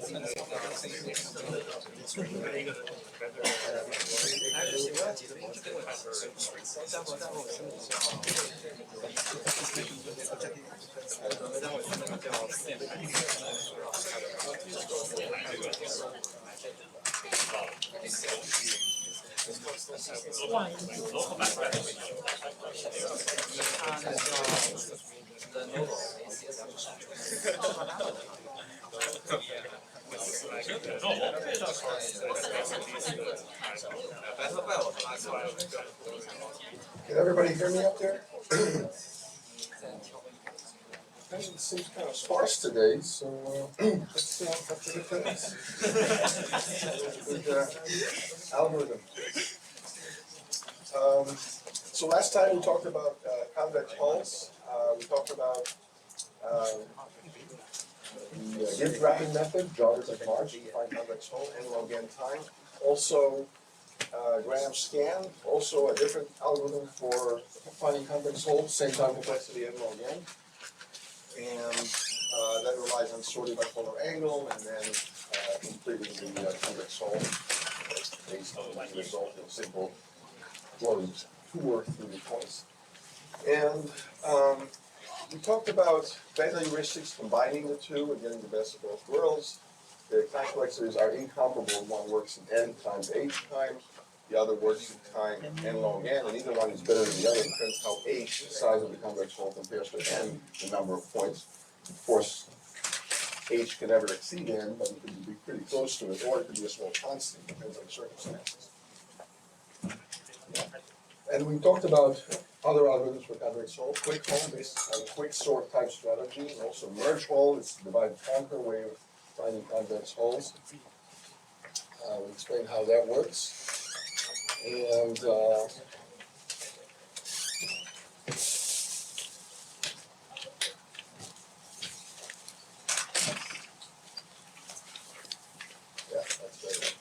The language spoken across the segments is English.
Can everybody hear me up there? It seems kind of sparse today, so let's have to get this. Good algorithm. So last time we talked about convex hulls. We talked about the gift wrapping method, joggers like March, to find convex hull, n log n time. Also, Graham scan, also a different algorithm for finding convex hull, same time complexity n log n. And that relies on sorting by polar angle and then completing the convex hull based on the result of simple flows tour through the points. And we talked about beta heuristics, combining the two and getting the best of both worlds. The time complexities are incomparable. One works in n times h times, the other works in time n log n, and either one is better than the other. It depends how h, the size of the convex hull, compares to n, the number of points. Of course, h can never exceed n, but it can be pretty close to it, or it could be a small constant, depends on the circumstances. And we talked about other algorithms for convex hull, quick hull based on quick sort type strategy, and also merge hull, it's the divide and conquer way of finding convex hulls. We explained how that works. And yeah, that's right.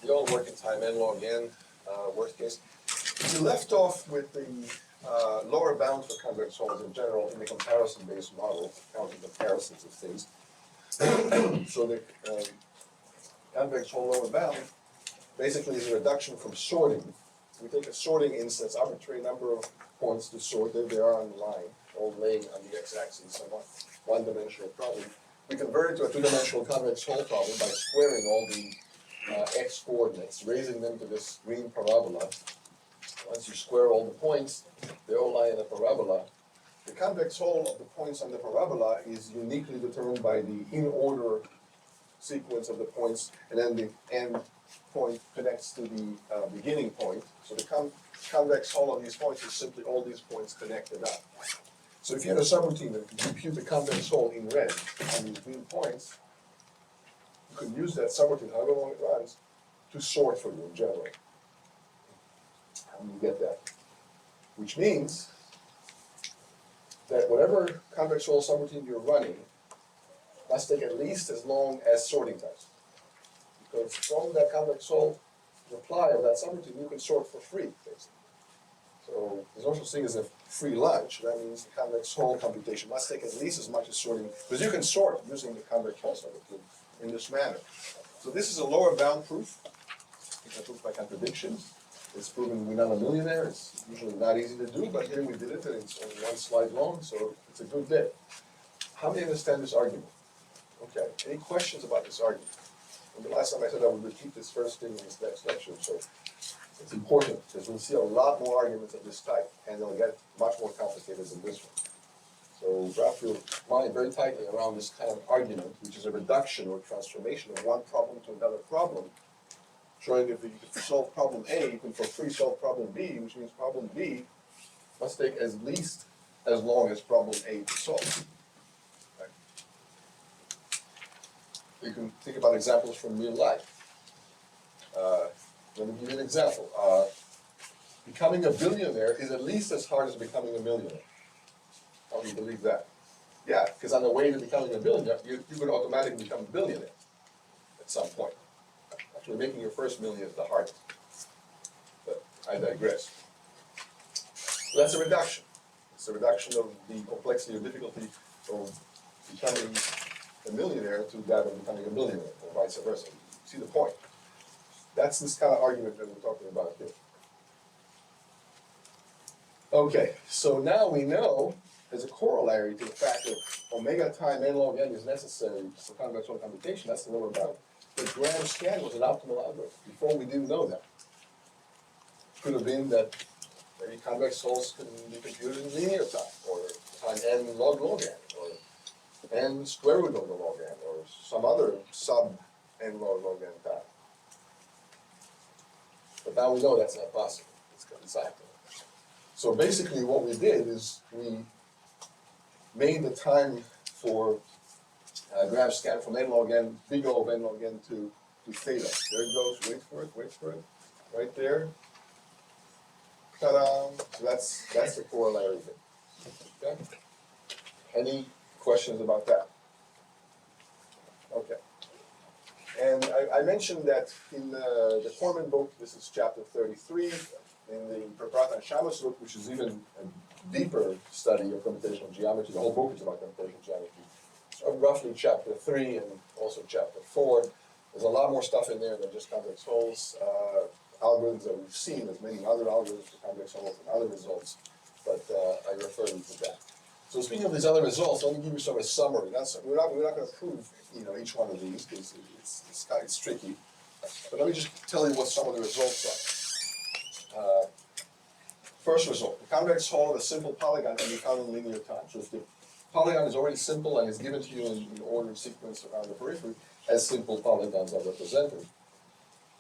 We all work in time n log n, worst case. We left off with the lower bound for convex hulls in general in the comparison-based model, counting comparisons of things. So the convex hull lower bound basically is a reduction from sorting. We take a sorting instance, arbitrary number of points to sort, there they are on the line, all laying on the x-axis, so one-dimensional problem. We convert it to a two-dimensional convex hull problem by squaring all the x coordinates, raising them to this green parabola. Once you square all the points, they all lie in a parabola. The convex hull of the points on the parabola is uniquely determined by the in-order sequence of the points, and then the end point connects to the beginning point. So the convex hull of these points is simply all these points connected up. So if you had a subroutine that could compute the convex hull in red on these green points, you could use that subroutine, however long it runs, to sort for you in general. And you get that. Which means that whatever convex hull subroutine you're running must take at least as long as sorting does. Because from that convex hull reply of that subroutine, you can sort for free, basically. So there's no such thing as a free lunch. That means the convex hull computation must take at least as much as sorting, because you can sort using the convex hull subroutine in this manner. So this is a lower bound proof. It's a proof by contradiction. It's proven we're not a millionaire. It's usually not easy to do, but here we did it, and it's only one slide long, so it's a good bit. How many understand this argument? Okay, any questions about this argument? And the last time I said I would repeat this first thing in this next lecture, so it's important, because we'll see a lot more arguments of this type, and they'll get much more complicated than this one. So wrap your mind very tightly around this kind of argument, which is a reduction or transformation of one problem to another problem, showing if you can solve problem A, you can for free solve problem B, which means problem B must take at least as long as problem A to solve. Right? You can think about examples from real life. Let me give you an example. Becoming a billionaire is at least as hard as becoming a millionaire. How do you believe that? Yeah, because on the way to becoming a billionaire, you could automatically become a billionaire at some point. Actually, making your first million is the hardest. But I digress. So that's a reduction. It's a reduction of the complexity or difficulty of becoming a millionaire to that of becoming a billionaire, or vice versa. See the point? That's this kind of argument that we're talking about here. Okay, so now we know, as a corollary to the fact that omega time n log n is necessary for convex Hall computation, that's the lower bound, that Graham's scan was an optimal algorithm. Before we didn't know that. Could have been that maybe convex Halls can be computed in linear time, or time n log n, or n square root of the log n, or some other sub n log n time. But now we know that's not possible. It's active. So basically what we did is we made the time for Graham's scan from n log n, big O of n log n to theta. There it goes, wait for it, right there. Ta-da! So that's the corollary bit. Okay? Any questions about that? Okay. And I mentioned that in the Corman book, this is chapter 33, in the Praprat and Shamas book, which is even a deeper study of computational geometry. The whole book is about computational geometry. So roughly chapter 3 and also chapter 4. There's a lot more stuff in there than just convex Halls. Algorithms that we've seen, there's many other algorithms for convex Halls and other results, but I refer you to that. So speaking of these other results, let me give you sort of a summary. We're not going to prove each one of these because it's tricky. But let me just tell you what some of the results are. First result: the convex Hall of a simple polygon can be found in linear time. So if the polygon is already simple and is given to you in ordered sequence around the periphery, as simple polygons are represented.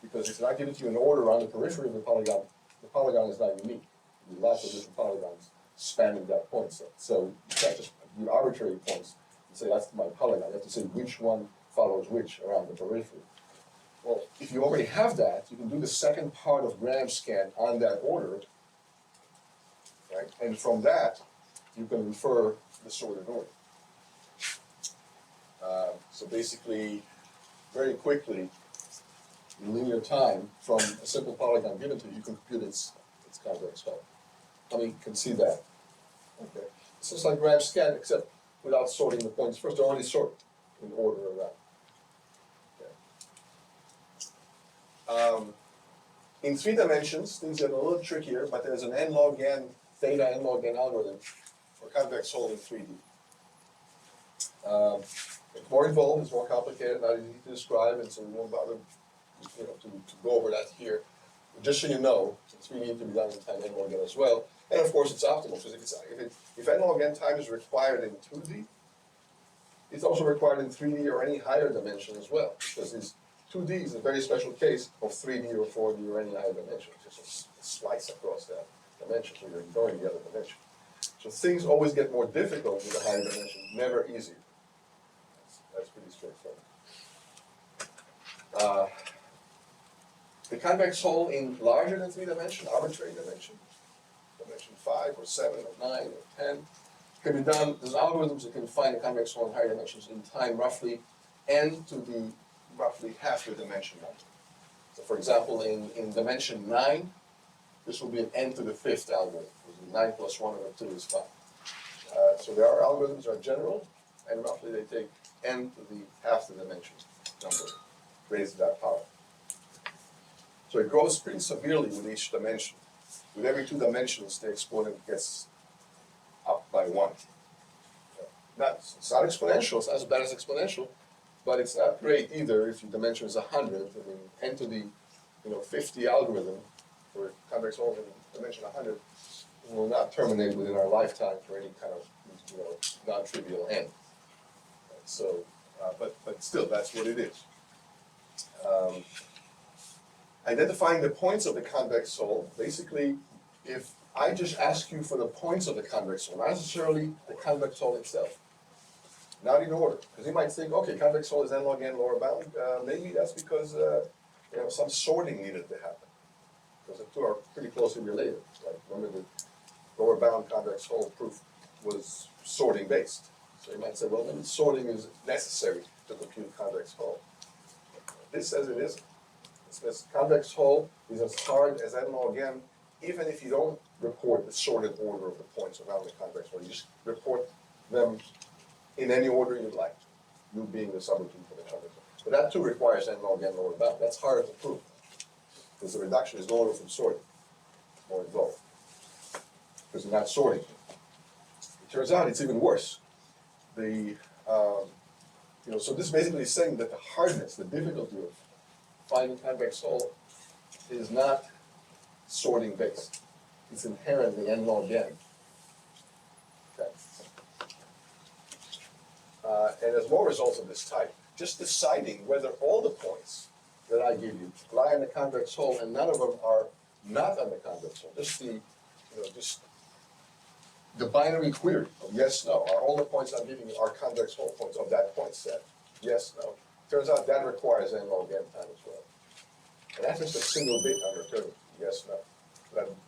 Because it's not given to you in order around the periphery of the polygon is not unique. There are lots of different polygons spanning that point set. So you can't just do arbitrary points and say that's my polygon. You have to say which one follows which around the periphery. Well, if you already have that, you can do the second part of Graham's scan on that order, right? And from that, you can infer the sorted order. So basically, very quickly, in linear time, from a simple polygon given to you, you can compute its convex Hall. How many can see that? Okay. This is like Graham's scan, except without sorting the points first. They're already sorted in order around. Okay. In 3 dimensions, things get a little trickier, but there's an n log n, theta n log n algorithm for convex Hall in 3D. It's more involved, it's more complicated, not easy to describe, and so we won't bother to go over that here. But just so you know, since we need to be done in time n log n as well, and of course it's optimal, because if n log n time is required in 2D, it's also required in 3D or any higher dimension as well, because this 2D is a very special case of 3D or 4D or any higher dimension. It's just a slice across that dimension, so you're ignoring the other dimension. So things always get more difficult with a higher dimension, never easier. That's pretty straightforward. The convex Hall in larger than 3 dimension, arbitrary dimension 5 or 7 or 9 or 10, can be done. There's algorithms that can find the convex Hall in higher dimensions in time roughly n to the roughly half the dimension number. So for example, in dimension 9, this will be an n to the 5th algorithm. 9 plus 1 over 2 is 5. So there are algorithms that are general, and roughly they take n to the half the dimension number, raise that power. So it grows pretty severely with each dimension. With every 2 dimensions, the exponent gets up by 1. It's not exponential, it's not as bad as exponential, but it's not great either if your dimension is 100. I mean, n to the 50 algorithm for convex Hall in dimension 100 will not terminate within our lifetime for any kind of non-trivial n. So, but still, that's what it is. Identifying the points of the convex Hall, basically, if I just ask you for the points of the convex Hall, not necessarily the convex Hall itself, not in order, because you might think, okay, convex Hall is n log n lower bound. Maybe that's because some sorting needed to happen, because the two are pretty closely related. Like remember, the lower bound convex Hall proof was sorting based. So you might say, well, maybe sorting is necessary to compute convex Hall. This says it isn't. It says convex Hall is as hard as n log n, even if you don't report the sorted order of the points around the convex Hall. You just report them in any order you like, U being the subroutine for the convex hull. But that too requires n log n lower bound. That's harder to prove, because the reduction is no longer from sorting, more involved, because you're not sorting. It turns out it's even worse. So this basically is saying that the hardness, the difficulty of finding convex hull is not sorting based. It's inherently n log n. Okay. And there's more results of this type. Just deciding whether all the points that I give you lie in the convex hull and none of them are not on the convex hull. Just the binary query of yes, no. Are all the points I'm giving you are convex hull points of that point set? Yes, no. Turns out that requires n log n time as well. And that's just a single bit on return. Yes, no.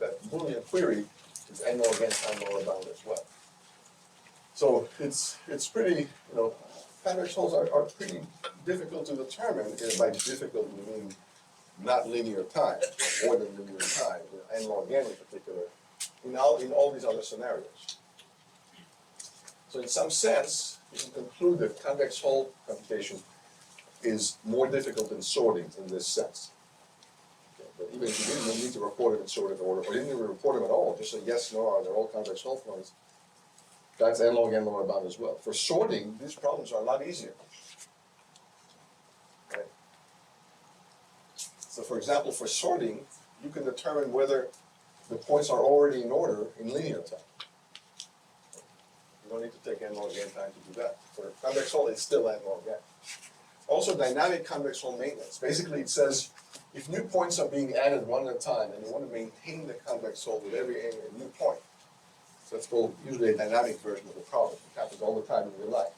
That Boolean query is n log n time lower bound as well. So it's pretty, convex hulls are pretty difficult to determine. And by difficult, we mean not linear time, more than linear time, n log n in particular, in all these other scenarios. So in some sense, you can conclude that convex hull computation is more difficult than sorting in this sense. Okay, but even if you didn't need to report them in sorted order, or didn't even report them at all, just say yes, no, are they all convex hull points? That's n log n lower bound as well. For sorting, these problems are a lot easier. Okay. So for example, for sorting, you can determine whether the points are already in order in linear time. You don't need to take n log n time to do that. For convex hull, it's still n log n. Also, dynamic convex hull maintenance. Basically, it says if new points are being added one at a time, and you want to maintain the convex hull with every new point. So that's called usually a dynamic version of the problem. It happens all the time in your life.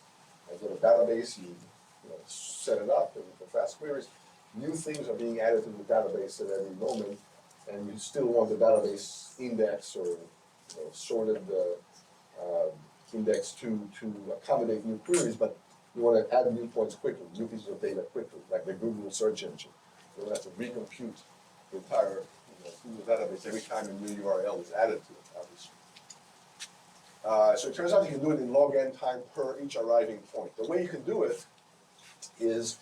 You get a database, you set it up, and for fast queries, new things are being added to the database at every moment, and you still want the database index or sorted index to accommodate new queries, but you want to add new points quickly, new pieces of data quickly, like the Google search engine. You don't have to recompute the entire Google database every time a new URL is added to it, obviously. So it turns out you can do it in log n time per each arriving point. The way you can do it is,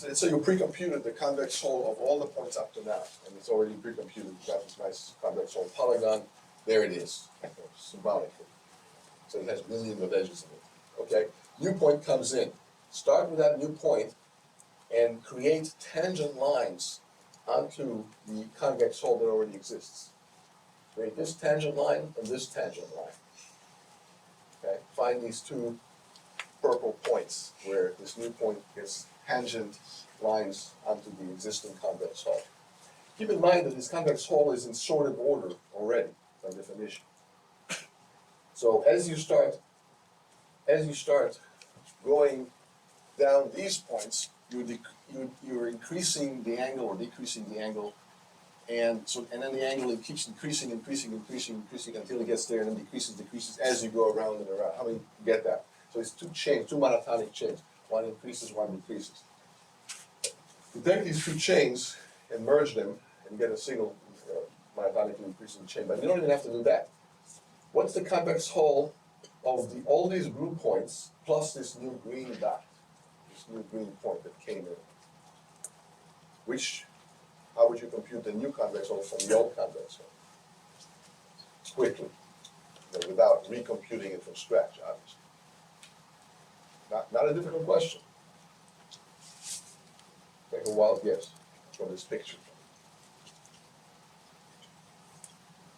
let's say you pre-computed the convex hull of all the points up to now, and it's already pre-computed. You got this nice convex hull polygon. There it is, symbolically. So it has millions of edges in it. Okay, new point comes in. Start with that new point and create tangent lines onto the convex hull that already exists. Create this tangent line and this tangent line. Okay, find these two purple points where this new point gets tangent lines onto the existing convex hull. Keep in mind that this convex hull is in sorted order already, by definition. So as you start going down these points, you're increasing the angle or decreasing the angle, and then the angle keeps increasing until it gets there, and then decreases as you go around and around. How many get that? So it's two monotonic chains. One increases, one decreases. You take these two chains and merge them and get a single monotonically increasing chain. But you don't even have to do that. What's the convex hull of all these blue points plus this new green dot, this new green point that came in? How would you compute the new convex hull from the old convex hull? Quickly, without recomputing it from scratch, obviously. Not a difficult question. Take a wild guess from this picture.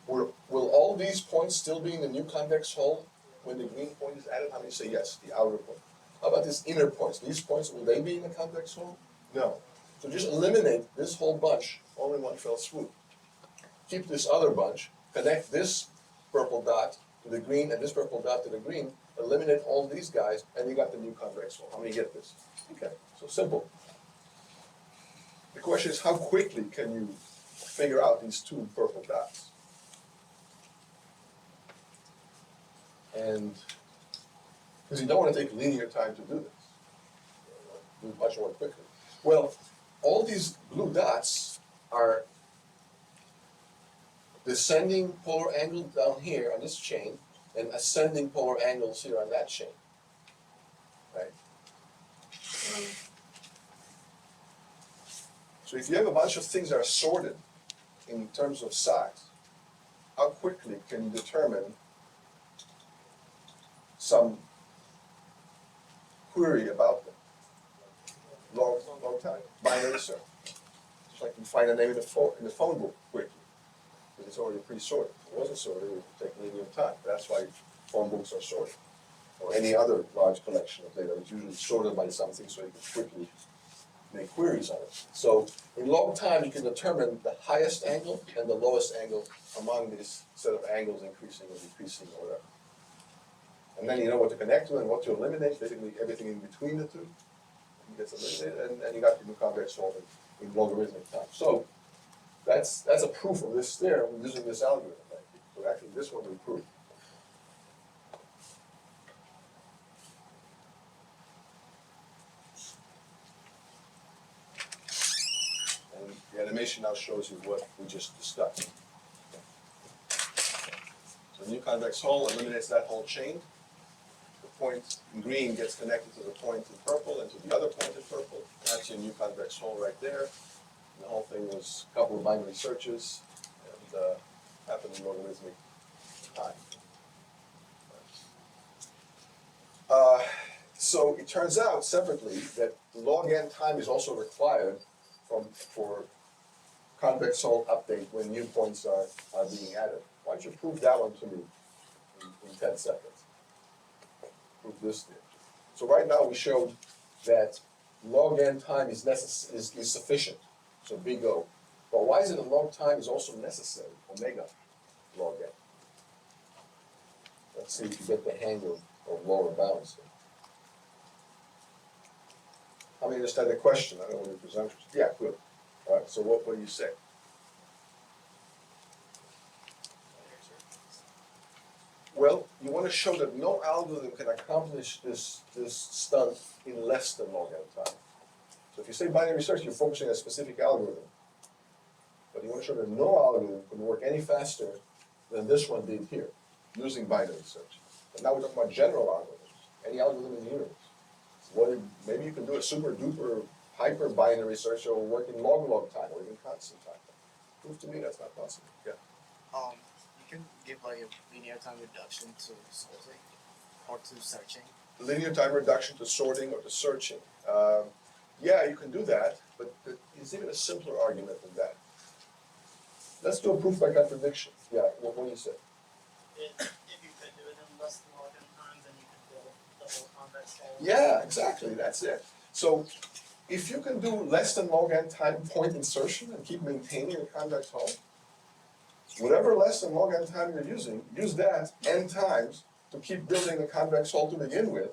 Will all these points still be in the new convex hull when the green point is added? How many say yes, the outer point? How about these inner points? These points, will they be in the convex hull? No. So just eliminate this whole bunch all in one fell swoop. Keep this other bunch, connect this purple dot to the green and this purple dot to the green, eliminate all these guys, and you got the new convex hull. How many get this? Okay, so simple. The question is, how quickly can you figure out these two purple dots? And because you don't want to take linear time to do this, do it much more quickly. Well, all these blue dots are descending polar angle down here on this chain, and ascending polar angles here on that chain. So if you have a bunch of things that are sorted in terms of size, how quickly can you determine some query about them? Long time. Binary search. Just like you find a name in the phone book quickly, because it's already pre-sorted. If it wasn't sorted, it would take linear time. That's why phone books are sorted. Or any other large collection of data is usually sorted by something so you can quickly make queries on it. So in log time, you can determine the highest angle and the lowest angle among this set of angles increasing or decreasing or whatever. And then you know what to connect to and what to eliminate, basically everything in between the two gets eliminated, and you got your new convex solved in logarithmic time. So that's a proof of this theorem using this algorithm. So actually this one we proved. And the animation now shows you what we just discussed. So the new convex hull eliminates that whole chain. The point in green gets connected to the point in purple and to the other point in purple. That's your new convex hull right there. And the whole thing was a couple of binary searches and happened in logarithmic time. So it turns out separately that log n time is also required for convex hull update when new points are being added. Why don't you prove that one to me in 10 seconds? Prove this thing. So right now we showed that log n time is sufficient, so big O. But why is it that log time is also necessary, omega log n? Let's see if you get the hang of lower bounds. How many understand the question? I don't want to be presumptuous. Yeah, good. All right, so what do you say? Well, you want to show that no algorithm can accomplish this stunt in less than log n time. So if you say binary search, you're focusing on a specific algorithm. But you want to show that no algorithm can work any faster than this one did here, using binary search. But now we're talking about general algorithms, any algorithm in the universe. Maybe you can do a super duper hyper binary search that will work in log time or even constant time. Prove to me that's not possible. Yeah. You can give like a linear time reduction to sorting or to searching. Linear time reduction to sorting or to searching. Yeah, you can do that, but it's even a simpler argument than that. Let's do a proof by contradiction. Yeah, what do you say? If you could do it in less than log n time, then you could build the whole convex hull. Yeah, exactly, that's it. So if you can do less than log n time point insertion and keep maintaining a convex hull, whatever less than log n time you're using, use that n times to keep building the convex hull to begin with,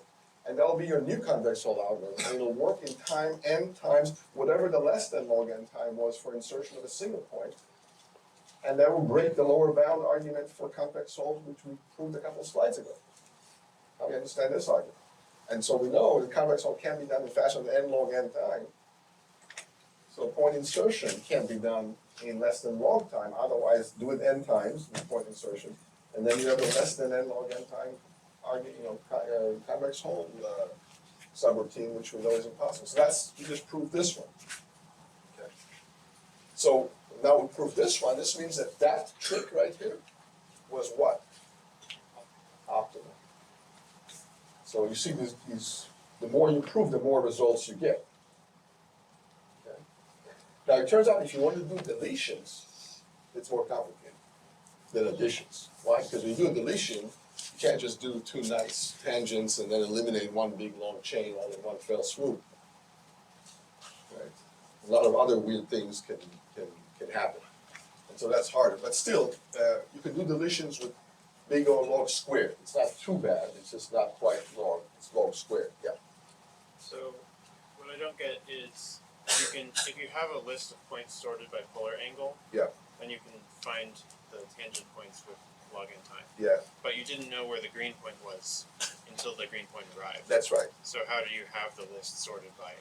and that'll be your new convex hull algorithm. And it'll work in time n times whatever the less than log n time was for insertion of a single point. And that will break the lower bound argument for convex hulls, which we proved a couple of slides ago. How do you understand this argument? And so we know the convex hull can't be done in faster than n log n time. So point insertion can be done in less than log time. Otherwise, do it n times in point insertion, and then you have a less than n log n time convex hull subroutine, which we know is impossible. So you just proved this one. Okay. So now we proved this one. This means that trick right here was what? Optimal. So you see these the more you prove, the more results you get. Okay. Now it turns out if you want to do deletions, it's more complicated than additions. Why? Because when you do a deletion, you can't just do two nice tangents and then eliminate one big long chain all in one fell swoop. Right? A lot of other weird things can happen. And so that's harder. But still, you can do deletions with big O log squared. It's not too bad, it's just not quite log, it's log squared, yeah. So what I don't get is if you have a list of points sorted by polar angle, Yeah. then you can find the tangent points with log n time. Yeah. But you didn't know where the green point was until the green point arrived. That's right. So how do you have the list sorted by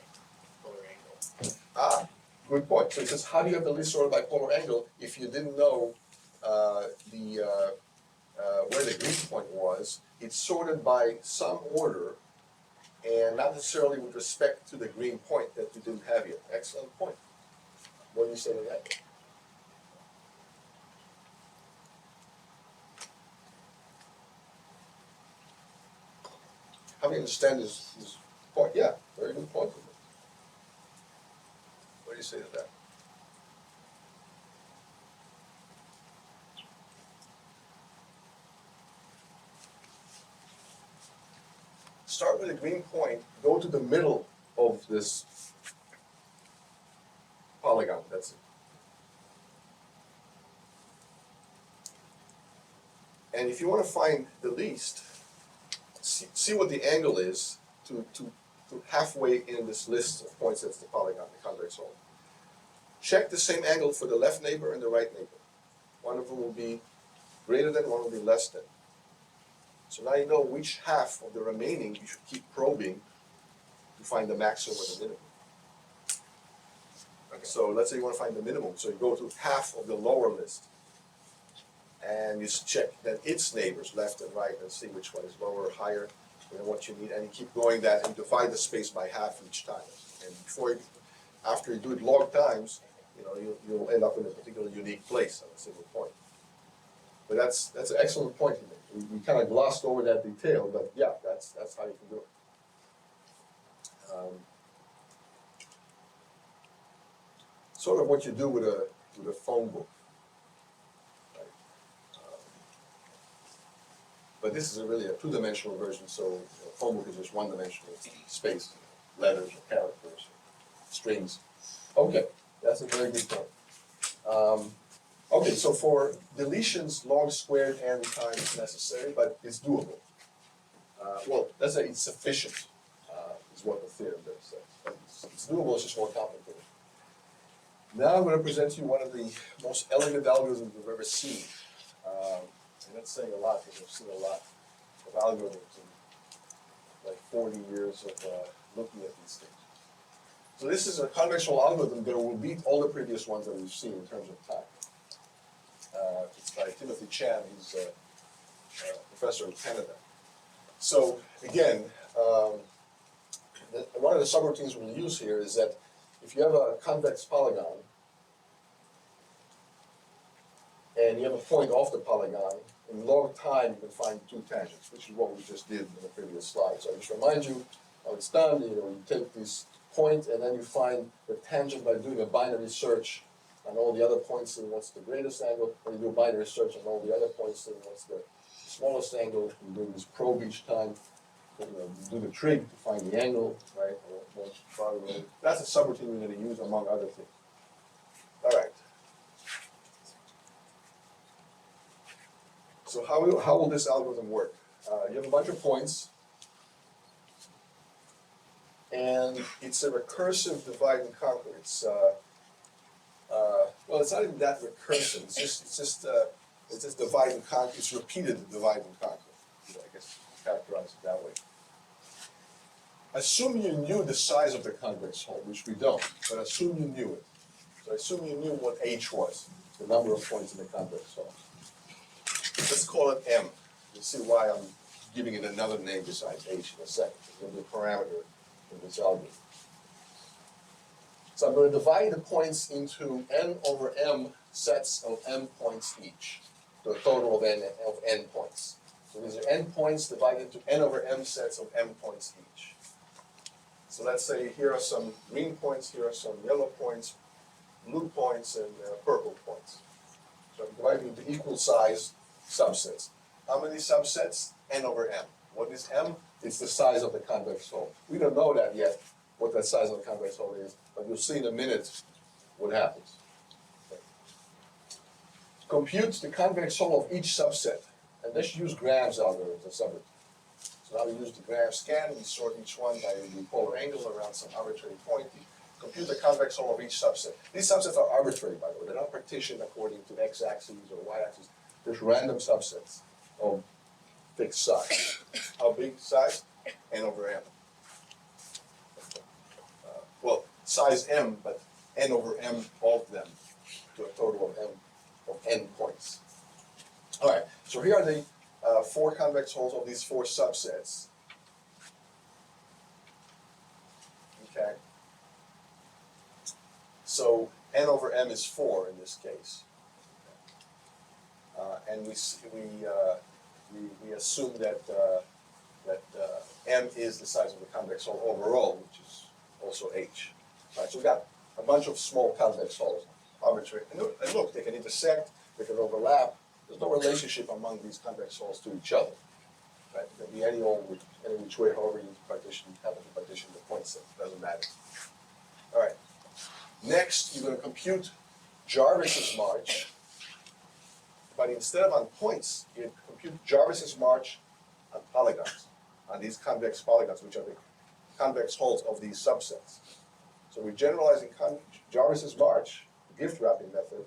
polar angle? Good point. So it says, how do you have the list sorted by polar angle if you didn't know where the green point was? It's sorted by some order and not necessarily with respect to the green point that you didn't have yet. Excellent point. What do you say to that? How many understand his point? Yeah, very good point. What do you say to that? Start with a green point, go to the middle of this polygon, that's it. And if you want to find the least, see what the angle is to halfway in this list of points that's the polygon, the convex hull. Check the same angle for the left neighbor and the right neighbor. One of them will be greater than, one will be less than. So now you know which half of the remaining you should keep probing to find the maximum or the minimum. Okay. So let's say you want to find the minimum, so you go to half of the lower list. And you check then its neighbors, left and right, and see which one is lower or higher than what you need, and you keep going that, and divide the space by half each time. And after you do it log times, you'll end up in a particularly unique place on a single point. But that's an excellent point you made. We kind of glossed over that detail, but yeah, that's how you can do it. Sort of what you do with a phone book. But this is really a two-dimensional version, so a phone book is just one-dimensional space, letters or characters, strings. Okay, that's a very good point. Okay, so for deletions, log squared n times necessary, but it's doable. Well, let's say it's sufficient, is what the theorem does say. But it's doable, it's just more complicated. Now I'm going to present you one of the most elegant algorithms we've ever seen. And that's saying a lot, because I've seen a lot of algorithms in like 40 years of looking at these things. So this is a conventional algorithm that will beat all the previous ones that we've seen in terms of time. It's by Timothy Chan, he's a professor in Canada. So again, one of the subroutines we'll use here is that if you have a convex polygon, and you have a point off the polygon, in log time you can find two tangents, which is what we just did in the previous slide. So I just remind you how it's done. You take this point and then you find the tangent by doing a binary search on all the other points and what's the greatest angle, or you do a binary search on all the other points and what's the smallest angle. You do this probe each time. You do the trig to find the angle, right? That's a subroutine we're going to use among other things. All right. So how will this algorithm work? You have a bunch of points, and it's a recursive divide and conquer. It's well, it's not even that recursive. It's just divide and conquer. It's repeated divide and conquer. I guess characterize it that way. Assume you knew the size of the convex hull, which we don't, but assume you knew it. So assume you knew what h was, the number of points in the convex hull. Let's call it m. You'll see why I'm giving it another name besides h in a second. It's going to be a parameter in this algorithm. So I'm going to divide the points into n over m sets of m points each, to a total of n points. So these are n points divided into n over m sets of m points each. So let's say here are some green points, here are some yellow points, blue points, and purple points. So I'm dividing into equal size subsets. How many subsets? N over m. What is m? It's the size of the convex hull. We don't know that yet, what that size of the convex hull is, but you'll see in a minute what happens. Okay. Compute the convex hull of each subset, and let's use Graham's algorithm as a subroutine. So now we use the Graham scan, we sort each one by the polar angle around some arbitrary point. Compute the convex hull of each subset. These subsets are arbitrary, by the way. They're not partitioned according to x-axis or y-axis. There's random subsets of fixed size. How big size? N over m. Well, size m, but n over m of them to a total of n points. All right, so here are the 4 convex hulls of these 4 subsets. Okay. So n over m is 4 in this case. And we assume that m is the size of the convex hull overall, which is also h. Right, so we got a bunch of small convex hulls, arbitrary. And look, they can intersect, they can overlap. There's no relationship among these convex hulls to each other. Right? It can be any which way, however you happen to partition the point set. Doesn't matter. All right. Next, you're going to compute Jarvis's march, but instead of on points, you compute Jarvis's march on polygons, on these convex polygons, which are the convex hulls of these subsets. So we're generalizing Jarvis's march, the gift wrapping method,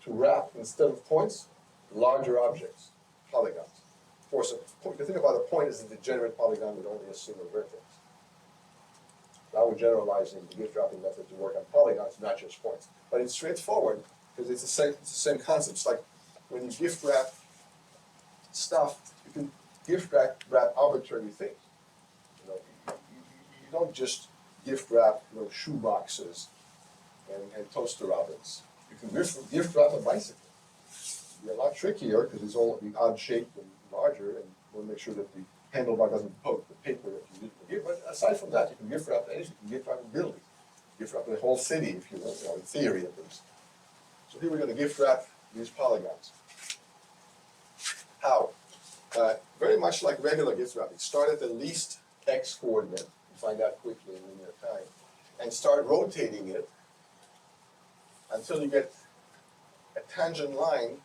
to wrap, instead of points, larger objects, polygons. Of course, the thing about a point is a degenerate polygon with only a single vertex. Now we're generalizing the gift wrapping method to work on polygons, not just points. But it's straightforward because it's the same concept. It's like when you gift wrap stuff, you can gift wrap arbitrary things. You don't just gift wrap shoe boxes and toaster ovens. You can gift wrap a bicycle. It's a lot trickier because it's all odd shaped and larger, and we'll make sure that the handlebar doesn't poke the paper that you use to gift. But aside from that, you can gift wrap anything. You can gift wrap a building, gift wrap the whole city if you want, in theory at least. So here we're going to gift wrap these polygons. How? Very much like regular gift wrapping. Start at the least x coordinate, you find out quickly in linear time, and start rotating it until you get a tangent line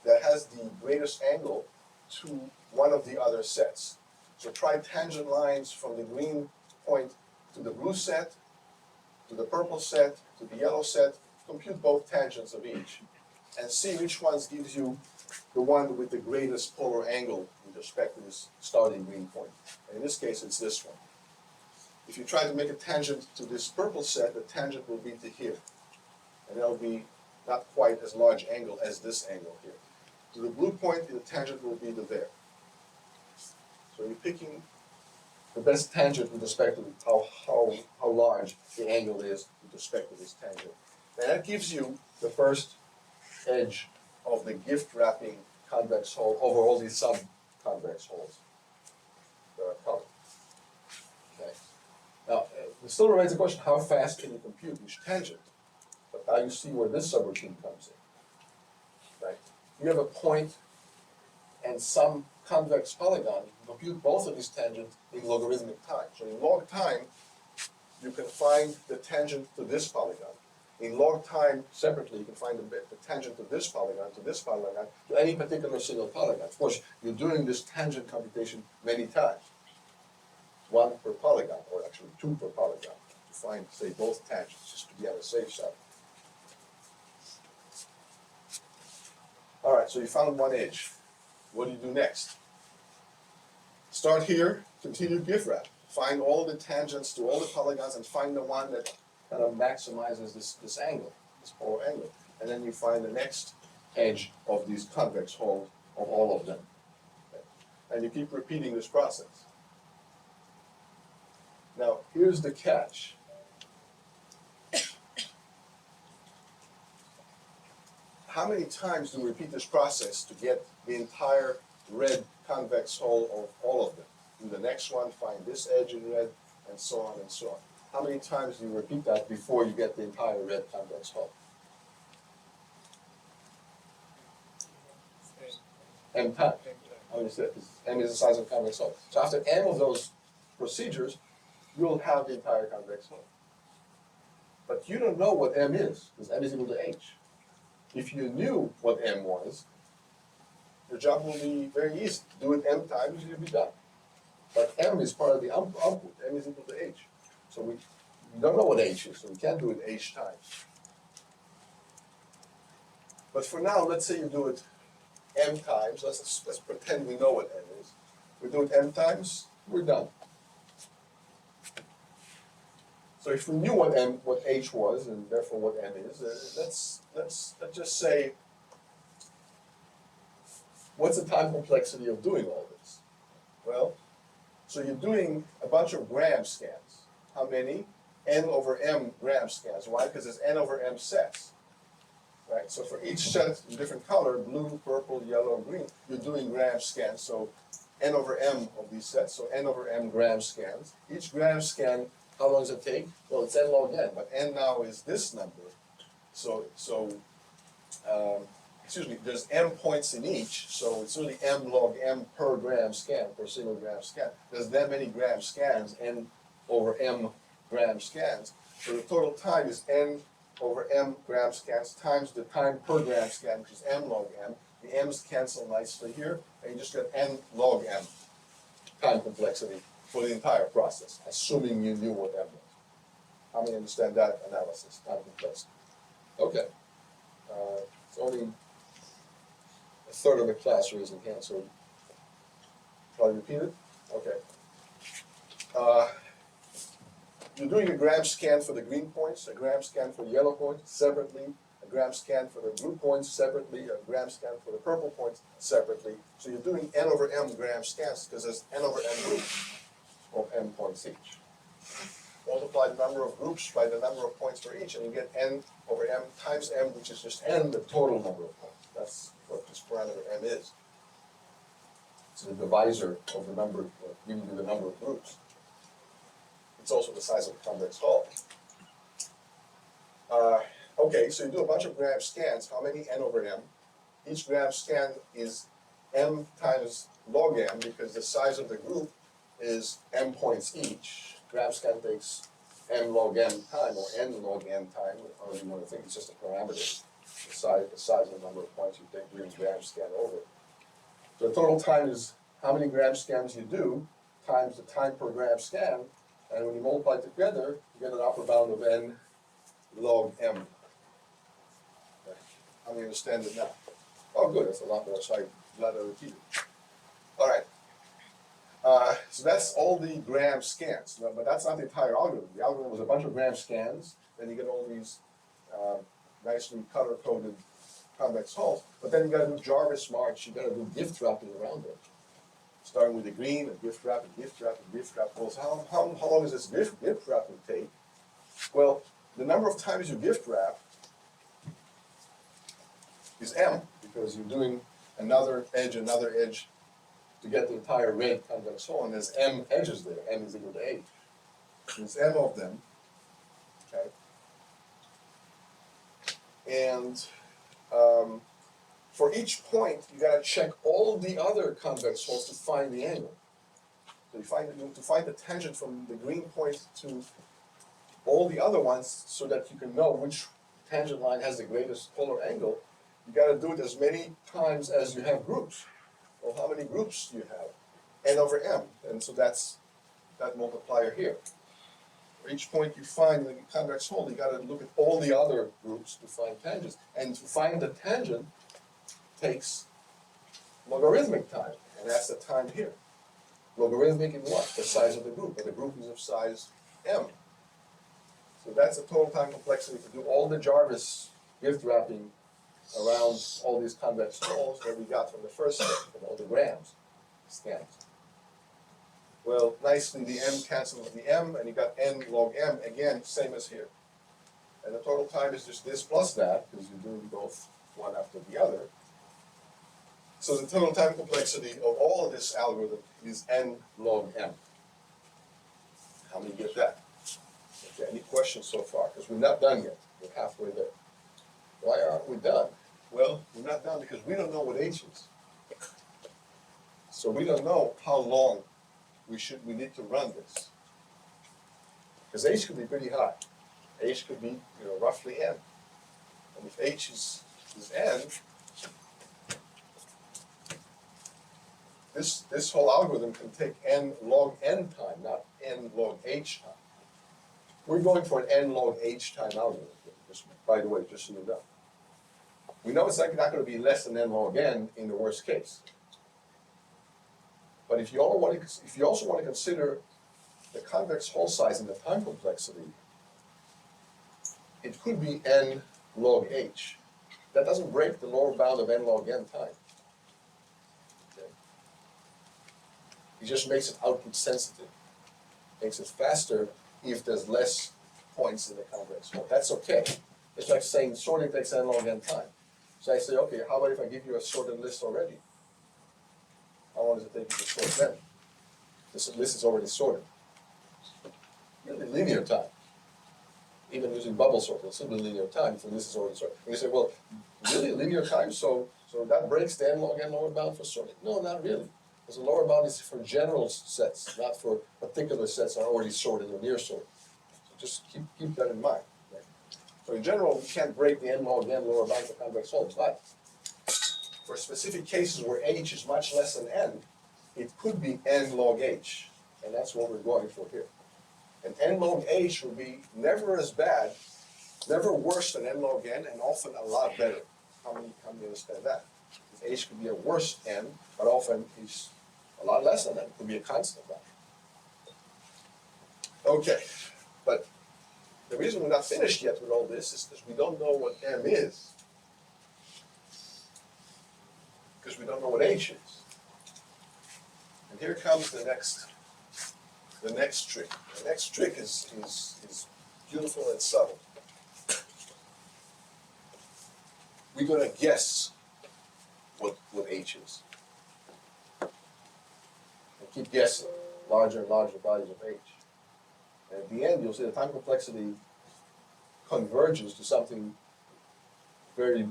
that has the greatest angle to one of the other sets. So try tangent lines from the green point to the blue set, to the purple set, to the yellow set, compute both tangents of each, and see which ones gives you the one with the greatest polar angle with respect to this starting green point. And in this case, it's this one. If you try to make a tangent to this purple set, the tangent will be to here. And that'll be not quite as large angle as this angle here. To the blue point, the tangent will be to there. So you're picking the best tangent with respect to how large the angle is with respect to this tangent. And that gives you the first edge of the gift wrapping convex hull over all these sub-convex hulls that are colored. Okay. Now, there still remains the question, how fast can you compute each tangent? But now you see where this subroutine comes in. Right? You have a point and some convex polygon. You can compute both of these tangents in logarithmic time. So in log time, you can find the tangent to this polygon. In log time, separately, you can find the tangent to this polygon, to any particular single polygon. Of course, you're doing this tangent computation many times. One per polygon, or actually two per polygon, to find, say, both tangents, just to be on the safe side. All right, so you found one edge. What do you do next? Start here, continue gift wrap. Find all the tangents to all the polygons and find the one that kind of maximizes this angle, this polar angle. And then you find the next edge of these convex hulls of all of them. Okay. And you keep repeating this process. Now, here's the catch. How many times do we repeat this process to get the entire red convex hull of all of them? Do the next one, find this edge in red, and so on and so on. How many times do you repeat that before you get the entire red convex hull? M times. How many is that? M is the size of the convex hull. So after M of those procedures, you'll have the entire convex hull. But you don't know what M is, because M is equal to H. If you knew what M was, your job will be very easy. Do it M times, you'll be done. But M is part of the output. M is equal to H. So we don't know what H is, so we can't do it H times. But for now, let's say you do it M times. Let's pretend we know what M is. We do it M times, we're done. So if we knew what H was, and therefore what M is, let's just say, what's the time complexity of doing all this? Well, so you're doing a bunch of gram scans. How many? n over m gram scans. Why? Because it's n over m sets. Right? So for each set in different color, blue, purple, yellow, green, you're doing gram scans. So n over m of these sets, so n over m gram scans. Each gram scan, how long does it take? Well, it's n log n, but n now is this number. Excuse me, there's m points in each, so it's really m log m per gram scan, per single gram scan. There's that many gram scans, n over m gram scans. So the total time is n over m gram scans times the time per gram scan, which is m log m. The m's cancel nicely here, and you just get n log m time complexity for the entire process, assuming you knew what m was. How many understand that analysis, time complexity? Okay. It's only a third of the class raising hands, so probably repeat it? Okay. You're doing a gram scan for the green points, a gram scan for the yellow points separately, a gram scan for the blue points separately, a gram scan for the purple points separately. So you're doing n over m gram scans because there's n over m groups of m points each. Multiply the number of groups by the number of points for each, and you get n over m times m, which is just n, the total number of points. That's what this parameter m is. It's the divisor of the number, giving you the number of groups. It's also the size of the convex hull. Okay, so you do a bunch of gram scans. How many n over m? Each gram scan is m times log m because the size of the group is m points each. Gram scan takes m log m time or n log n time, however you want to think. It's just a parameter. The size of the number of points you take doing gram scan over. So the total time is how many gram scans you do times the time per gram scan, and when you multiply together, you get an upper bound of n log m. Okay. How many understand it now? Oh, good. That's a lot more. So I'm glad I repeated. All right. So that's all the gram scans, but that's not the entire algorithm. The algorithm was a bunch of gram scans, then you get all these nicely color-coded convex hulls, but then you got to do Jarvis March, you got to do gift wrapping around it. Starting with the green, a gift wrap, a gift wrap, a gift wrap. Well, so how long does this gift wrapping take? Well, the number of times you gift wrap is m, because you're doing another edge to get the entire red convex hull, and there's m edges there, m is equal to 8. There's m of them, okay? And for each point, you gotta check all the other convex hulls to find the angle. So you have to find the tangent from the green point to all the other ones so that you can know which tangent line has the greatest polar angle. You gotta do it as many times as you have groups. Well, how many groups do you have? N over m, and so that's that multiplier here. For each point you find in the convex hull, you gotta look at all the other groups to find tangents. And to find the tangent takes logarithmic time, and that's the time here. Logarithmic in what? The size of the group, and the group is of size m. So that's the total time complexity to do all the Jarvis gift wrapping around all these convex hulls that we got from the first step, from all the grams scans. Well, nicely the m cancels with the m, and you got n log m, again, same as here. And the total time is just this plus that, because you're doing both one after the other. So the total time complexity of all of this algorithm is n log m. How many get that? Okay, any questions so far? Because we're not done yet. We're halfway there. Why aren't we done? Well, we're not done because we don't know what h is. So we don't know how long we need to run this. Because h could be pretty high. H could be, roughly n. And if h is n, this whole algorithm can take n log n time, not n log h time. We're going for an n log h time algorithm, by the way, just so you know. We know it's not going to be less than n log n in the worst case. But if you also want to consider the convex hull size and the time complexity, it could be n log h. That doesn't break the lower bound of n log n time. Okay. It just makes it output sensitive. Makes it faster if there's less points in the convex hull. That's okay. It's like saying sorting takes n log n time. So I say, okay, how about if I give you a sorted list already? How long does it take you to sort then? This list is already sorted. Really linear time. Even using bubble sort, it'll still be linear time if the list is already sorted. And you say, well, really linear time, so that breaks the n log n lower bound for sorting? No, not really. Because the lower bound is for general sets, not for particular sets that are already sorted or near sorted. So just keep that in mind. Right? So in general, we can't break the n log n lower bound for convex hull, but for specific cases where h is much less than n, it could be n log h, and that's what we're going for here. And n log h will be never as bad, never worse than n log n, and often a lot better. How many understand that? H could be a worse n, but often is a lot less than n. It could be a constant value. Okay, but the reason we're not finished yet with all this is because we don't know what m is. Because we don't know what h is. And here comes the next trick. The next trick is beautiful and subtle. We're going to guess what h is. And keep guessing larger and larger values of h. And at the end, you'll see the time complexity converges to something very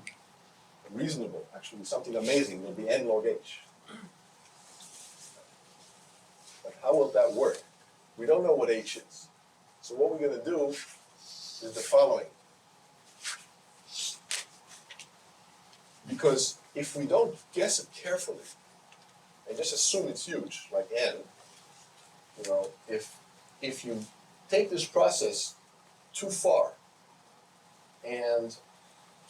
reasonable, actually, something amazing. It'll be n log h. But how will that work? We don't know what h is. So what we're going to do is the following. Because if we don't guess it carefully, and just assume it's huge, like n, if you take this process too far and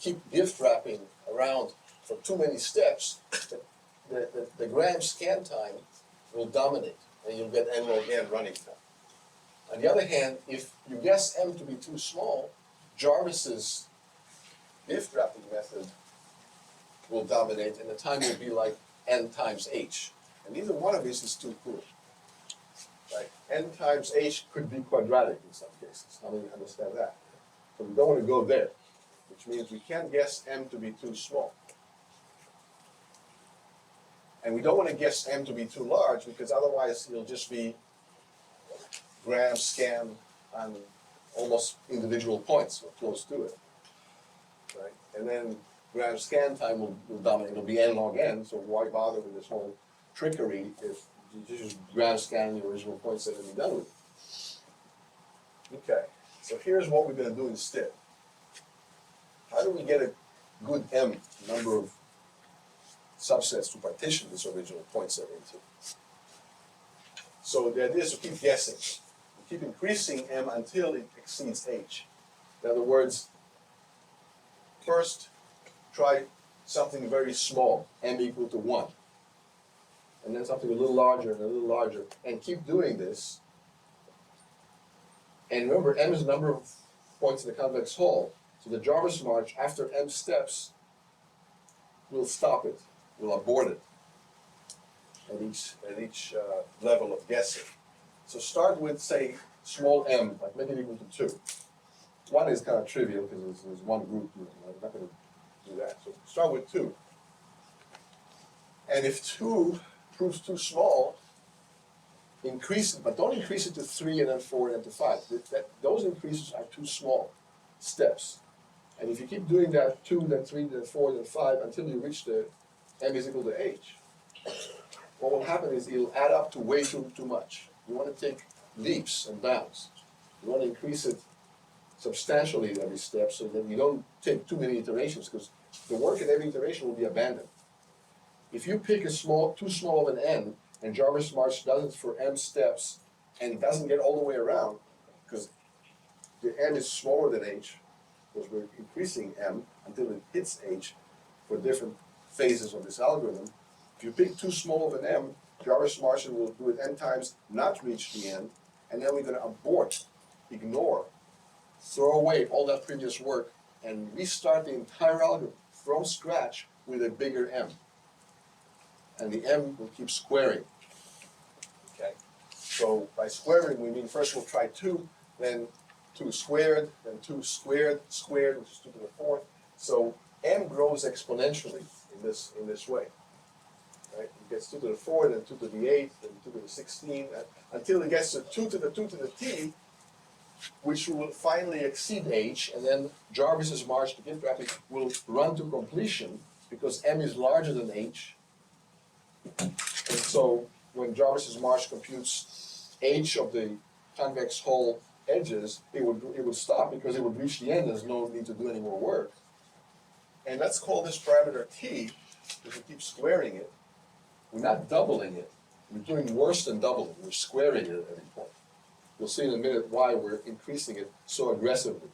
keep gift wrapping around for too many steps, the gram scan time will dominate, and you'll get n log n running time. On the other hand, if you guess m to be too small, Jarvis's gift wrapping method will dominate, and the time will be like n times h. And neither one of these is too cool. Right? N times h could be quadratic in some cases. How many understand that? So we don't want to go there, which means we can't guess m to be too small. And we don't want to guess m to be too large, because otherwise it'll just be gram scan on almost individual points or close to it. Right? And then gram scan time will dominate. It'll be n log n, so why bother with this whole trickery if you just gram scan the original points that have been done with it. Okay, so here's what we're going to do instead. How do we get a good m number of subsets to partition this original point set into? So the idea is to keep guessing. Keep increasing m until it exceeds h. In other words, first try something very small, m equal to 1. And then something a little larger and a little larger. And keep doing this. And remember, m is the number of points in the convex hull. So the Jarvis march, after m steps, will stop it, will abort it at each level of guessing. So start with, say, small m, like make it equal to 2. 1 is kind of trivial because there's one group, I'm not going to do that. So start with 2. And if 2 proves too small, increase it, but don't increase it to 3 and then 4 and then to 5. Those increases are too small steps. And if you keep doing that 2, then 3, then 4, then 5, until you reach the m is equal to h, what will happen is it'll add up to way too much. You want to take leaps and bounds. You want to increase it substantially at every step so that you don't take too many iterations, because the work at every iteration will be abandoned. If you pick too small of an n, and Jarvis March does it for m steps, and it doesn't get all the way around, because the m is smaller than h, because we're increasing m until it hits h for different phases of this algorithm. If you pick too small of an m, Jarvis March will do it n times, not reach the end, and then we're going to abort, ignore, throw away all that previous work, and restart the entire algorithm from scratch with a bigger m. And the m will keep squaring. Okay? So by squaring, we mean first we'll try 2, then 2 squared, then 2 squared, squared, which is 2 to the 4th. So m grows exponentially in this way. Right? It gets 2 to the 4th, then 2 to the 8th, then 2 to the 16th, until it gets to 2 to the 2 to the t, which will finally exceed h, and then Jarvis's march to gift wrapping will run to completion because m is larger than h. And so when Jarvis's march computes h of the convex hull edges, it would stop because it would reach the end. There's no need to do any more work. And let's call this parameter t, because we keep squaring it. We're not doubling it. We're doing worse than doubling. We're squaring it at every point. You'll see in a minute why we're increasing it so aggressively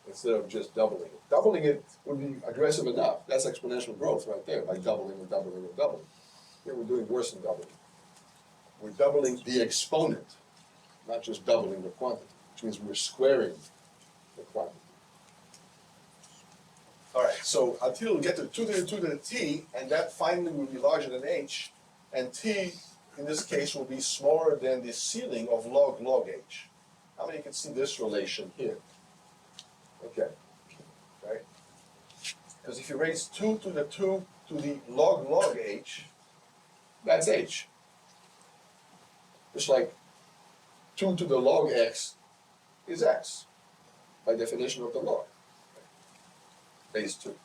instead of just doubling it. Doubling it would be aggressive enough. That's exponential growth right there, by doubling and doubling and doubling. Here we're doing worse than doubling. We're doubling the exponent, not just doubling the quantity, which means we're squaring the quantity. All right, so until we get to 2 to the 2 to the t, and that finally will be larger than h, and t, in this case, will be smaller than the ceiling of log h. How many can see this relation here? Okay, right? Because if you raise 2 to the 2 to the log h, that's h. Just like 2 to the log x is x, by definition of the log. Base 2.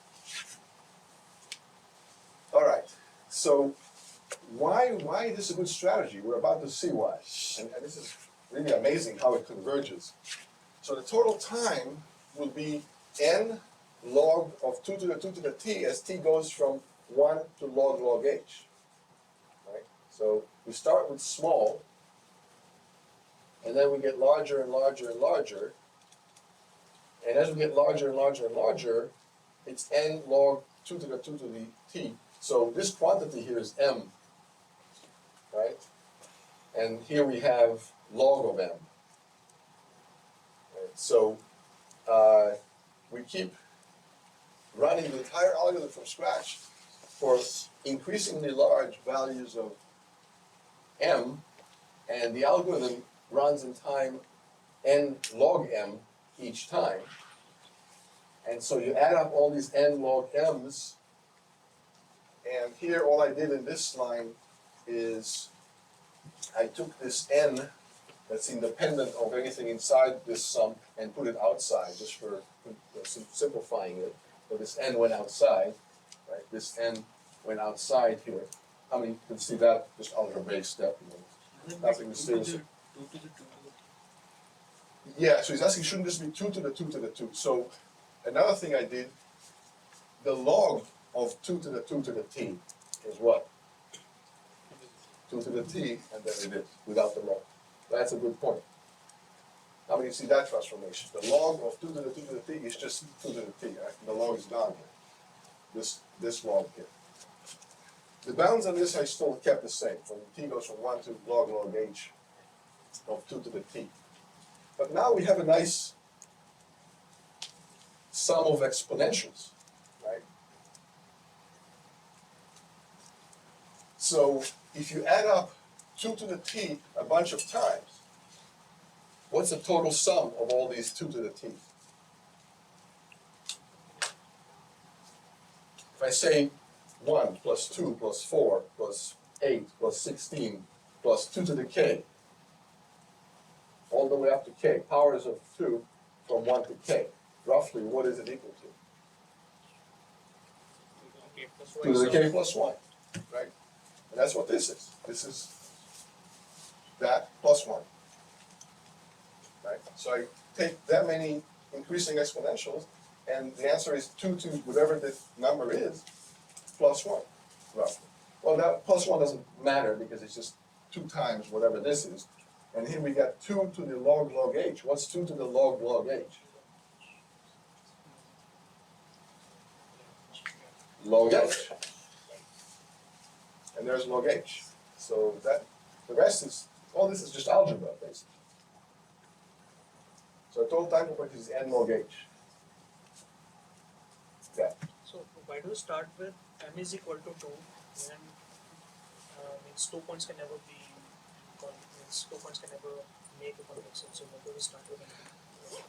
All right, so why is this a good strategy? We're about to see why. And this is really amazing how it converges. So the total time will be n log of 2 to the 2 to the t as t goes from 1 to log h. Right? So we start with small, and then we get larger and larger and larger. And as we get larger and larger and larger, it's n log 2 to the 2 to the t. So this quantity here is m, right? And here we have log of m. Right? So we keep running the entire algorithm from scratch for increasingly large values of m, and the algorithm runs in time n log m each time. And so you add up all these n log m's, and here all I did in this line is I took this n that's independent of anything inside this sum and put it outside, just for simplifying it. So this n went outside, right? This n went outside here. How many can see that? Just algebraic step. Nothing mysterious. Yeah, so he's asking, shouldn't this be 2 to the 2 to the 2? So another thing I did, the log of 2 to the 2 to the t is what? 2 to the t, and then it is, without the log. That's a good point. How many see that transformation? The log of 2 to the 2 to the t is just 2 to the t, right? The log is gone here. This log here. The bounds on this I still kept the same. When t goes from 1 to log h of 2 to the t. But now we have a nice sum of exponentials, right? So if you add up 2 to the t a bunch of times, what's the total sum of all these 2 to the t? If I say 1 plus 2 plus 4 plus 8 plus 16 plus 2 to the k, all the way up to k, powers of 2 from 1 to k, roughly what is it equal to? Okay, plus 2 to the k plus 1, right? And that's what this is. This is that plus 1, right? So I take that many increasing exponentials, and the answer is 2 to whatever the number is, plus 1, roughly. Well, that plus 1 doesn't matter because it's just 2 times whatever this is. And here we got 2 to the log h. What's 2 to the log h? Log h. And there's log h. So that the rest is, all this is just algebra, basically. So total time complexity is n log h. Yeah. So why do you start with m is equal to 2 when means 2 points can never be means 2 points can never make a convex. So why do we start with m?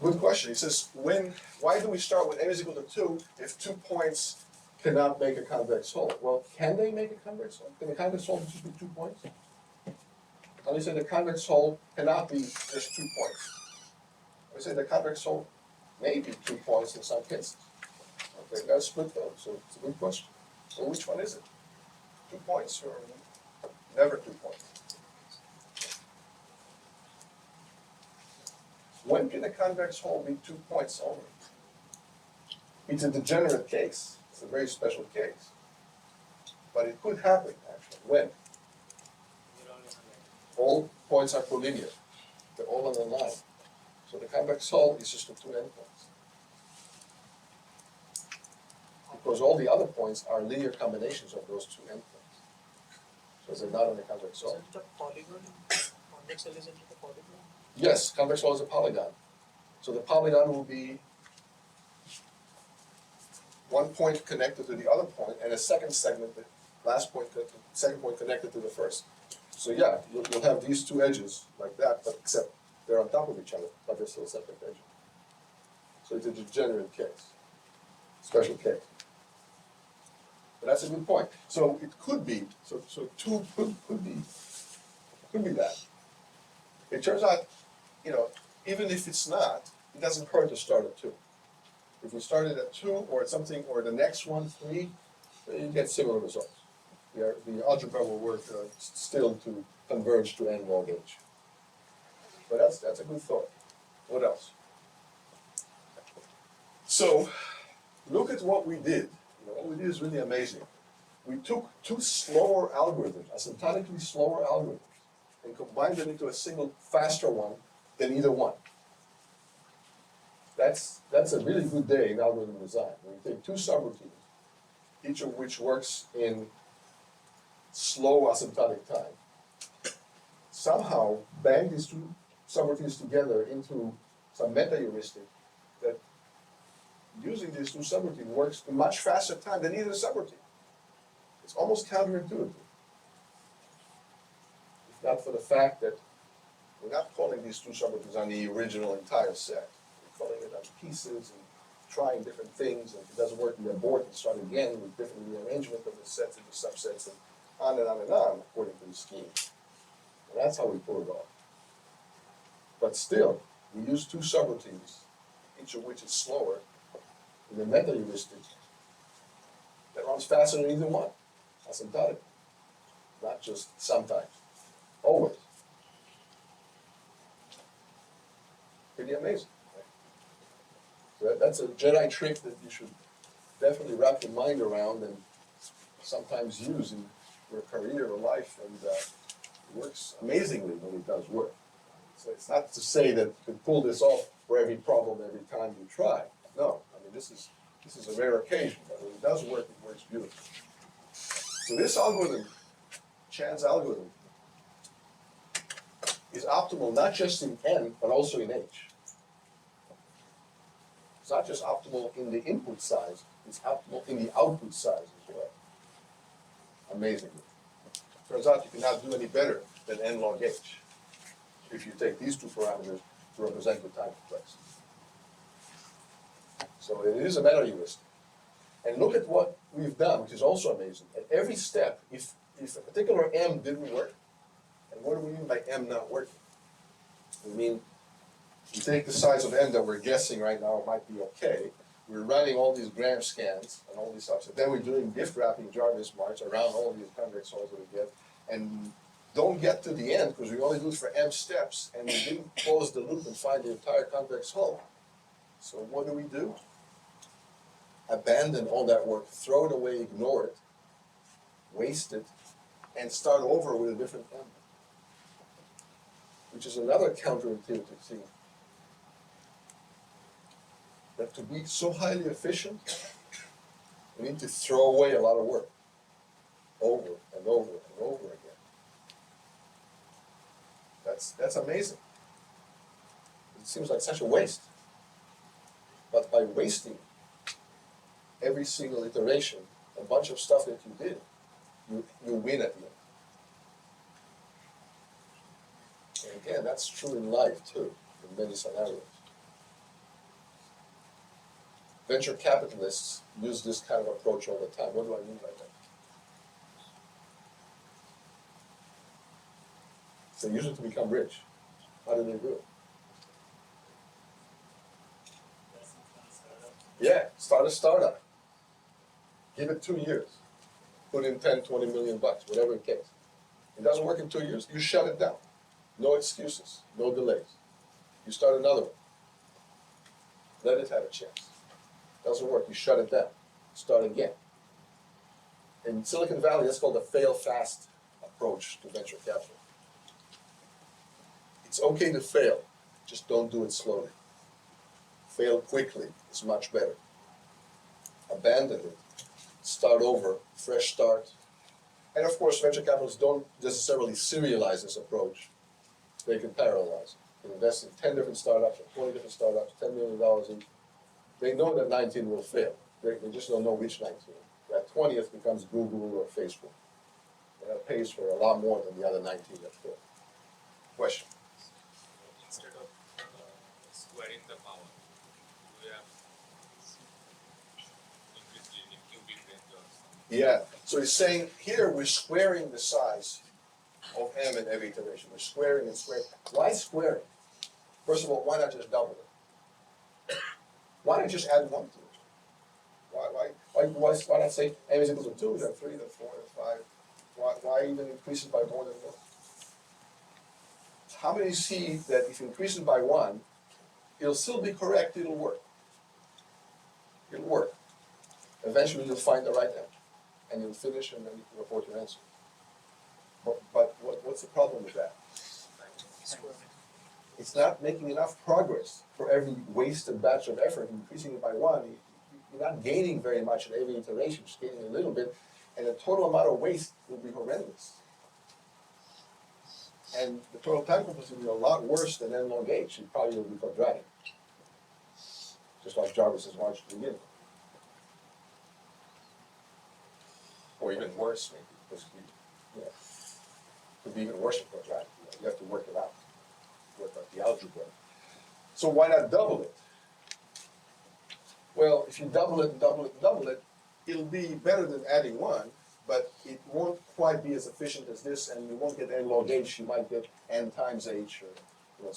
Good question. He says, why do we start with n is equal to 2 if 2 points cannot make a convex hull? Well, can they make a convex hull? Can a convex hull just be 2 points? Let me say the convex hull cannot be just 2 points. Let me say the convex hull may be 2 points in some cases. Okay, that's split those, so it's a good question. Well, which one is it? 2 points or never 2 points? When can a convex hull be 2 points only? It's a degenerate case. It's a very special case. But it could happen, actually. When? All points are collinear. They're all on the line. So the convex hull is just the 2 endpoints. Because all the other points are linear combinations of those 2 endpoints. So they're not on the convex hull. Isn't the polygon, convex hull isn't the polygon? Yes, convex hull is a polygon. So the polygon will be one point connected to the other point, and a second segment, the last point, the second point connected to the first. So yeah, you'll have these 2 edges like that, but except they're on top of each other, but they're still separate edges. So it's a degenerate case, special case. But that's a good point. So it could be, so 2 could be that. It turns out, even if it's not, it doesn't hurt to start at 2. If we started at 2 or at something, or the next one, 3, you get similar results. The algebra will work still to converge to n log h. But that's a good thought. What else? So look at what we did. What we did is really amazing. We took 2 slower algorithms, asymptotically slower algorithms, and combined them into a single faster one than either one. That's a really good day in algorithm design. When you take 2 subroutines, each of which works in slow asymptotic time, somehow bang these 2 subroutines together into some meta-heuristic that using these 2 subroutines works in much faster time than either subroutine. It's almost counterintuitive. If not for the fact that we're not calling these 2 subroutines on the original entire set. We're calling it on pieces and trying different things, and if it doesn't work, we abort and start again with different rearrangement of the sets into subsets and on and on and on according to the scheme. And that's how we pull it off. But still, we use 2 subroutines, each of which is slower, in the meta-heuristic that runs faster than either one, asymptotically. Not just sometimes, always. Pretty amazing. Right? So that's a Jedi trick that you should definitely wrap your mind around and sometimes use in your career or life, and it works amazingly when it does work. So it's not to say that you can pull this off for every problem every time you try. No, I mean this is a rare occasion, but when it does work, it works beautifully. So this algorithm, Chan's algorithm, is optimal not just in n, but also in h. It's not just optimal in the input size, it's optimal in the output size as well. Amazingly. Turns out you cannot do any better than n log h if you take these 2 parameters to represent the time compressed. So it is a meta-heuristic. And look at what we've done, which is also amazing. At every step, if a particular m didn't work, and what do we mean by m not working? We mean, you take the size of m that we're guessing right now might be okay. We're running all these gram scans and all these stuff. So then we're doing gift wrapping Jarvis march around all these convex hulls that we get, and don't get to the end because we only do it for m steps, and we didn't close the loop and find the entire convex hull. So what do? Abandon all that work, throw it away, ignore it, waste it, and start over with a different m, which is another counterintuitive thing. That to be so highly efficient, we need to throw away a lot of work, over and over and over again. That's amazing. It seems like such a waste. But by wasting every single iteration, a bunch of stuff that you did, you win at the end. And again, that's true in life too, in many scenarios. venture capitalists use this kind of approach all the time. What do I mean by that? They use it to become rich. How do they do it? Yeah, start a startup. Give it 2 years. Put in 10, 20 million bucks, whatever it takes. It doesn't work in 2 years, you shut it down. No excuses, no delays. You start another one. Let it have a chance. Doesn't work, you shut it down. Start again. In Silicon Valley, that's called the fail fast approach to venture capital. It's okay to fail, just don't do it slowly. Fail quickly is much better. Abandon it, start over, fresh start. And of course, venture capitalists don't necessarily serialize this approach. They can parallelize it. They can invest in 10 different startups, or 20 different startups, $10 million each. They know that 19 will fail. They just don't know which 19. That 20th becomes Google or Facebook. And that pays for a lot more than the other 19 that fail. Question? Instead of squaring the power, we have increased in cubic range or something. Yeah, so he's saying here we're squaring the size of m in every iteration. We're squaring and squaring. Why squaring? First of all, why not just double it? Why not just add 1 to it? Why not say m is equal to 2, then 3, then 4, then 5? Why even increase it by more than 1? How many see that if you increase it by 1, it'll still be correct, it'll work? It'll work. Eventually you'll find the right answer, and you'll finish and then you can report your answer. But what's the problem with that? It's not making enough progress. For every wasted batch of effort, increasing it by 1, you're not gaining very much in every iteration, just gaining a little bit, and the total amount of waste will be horrendous. And the total time complexity will be a lot worse than n log h. It probably will be quadratic, just like Jarvis's march at the beginning. Or even worse, maybe, because it could be even worse than quadratic. You have to work it out, work out the algebra. So why not double it? Well, if you double it and double it and double it, it'll be better than adding 1, but it won't quite be as efficient as this, and you won't get n log h. You might get n times h, or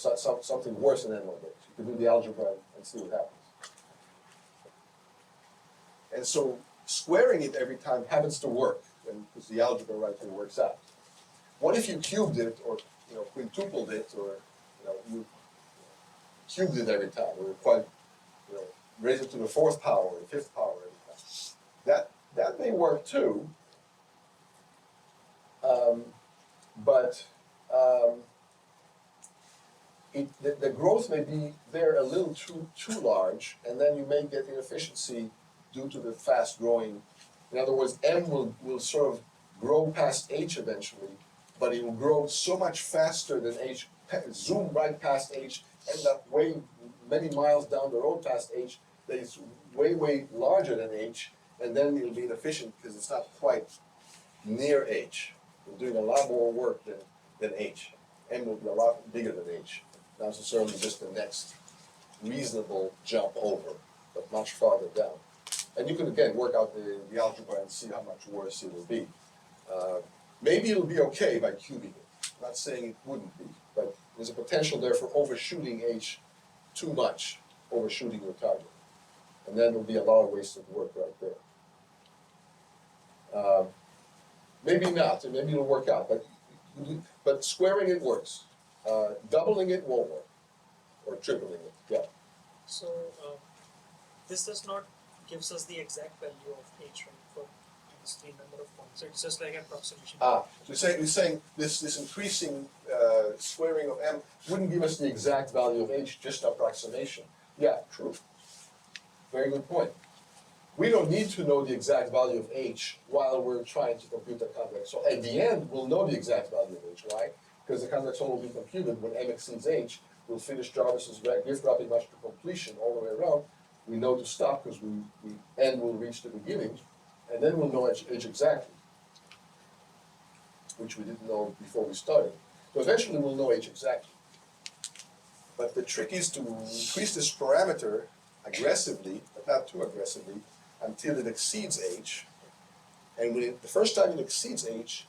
something worse than n log h. You can do the algebra and see what happens. And so squaring it every time happens to work, because the algebra right here works out. What if you cubed it, or quintupled it, or you cubed it every time, or quite raise it to the 4th power or the 5th power every time? That may work too, but the growth may be there a little too large, and then you may get inefficiency due to the fast growing. In other words, m will sort of grow past h eventually, but it will grow so much faster than h, zoom right past h, end up way many miles down the road past h, that it's way larger than h, and then it'll be inefficient because it's not quite near h. We're doing a lot more work than h. M will be a lot bigger than h. Not necessarily just the next reasonable jump over, but much farther down. And you can again work out the algebra and see how much worse it will be. Maybe it'll be okay by cubing it. I'm not saying it wouldn't be, but there's a potential there for overshooting h too much, overshooting your target. And then there'll be a lot of wasted work right there. Maybe not, and maybe it'll work out, but squaring it works. Doubling it won't work, or tripling it, yeah. So this does not gives us the exact value of h, right, for these 3 number of points. So it's just like an approximation. So you're saying this increasing squaring of m wouldn't give us the exact value of h, just approximation. Yeah, true. Very good point. We don't need to know the exact value of h while we're trying to compute the convex. So at the end, we'll know the exact value of h. Why? Because the convex hull will be computed when m exceeds h. We'll finish Jarvis's gift wrapping much to completion all the way around. We know to stop because n will reach the beginning, and then we'll know h exactly, which we didn't know before we started. So eventually we'll know h exactly. But the trick is to increase this parameter aggressively, but not too aggressively, until it exceeds h. And the first time it exceeds h,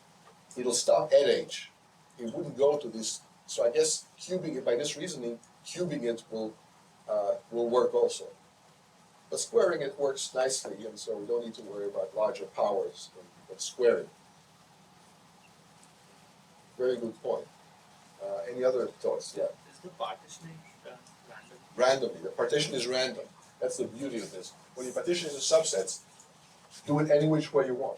it'll stop at h. It wouldn't go to this. So I guess cubing it, by this reasoning, cubing it will work also. But squaring it works nicely, and so we don't need to worry about larger powers in squaring. Very good point. Any other thoughts? Yeah. Is the partitioning done randomly? Randomly. The partition is random. That's the beauty of this. When you partition into subsets, do it any which way you want.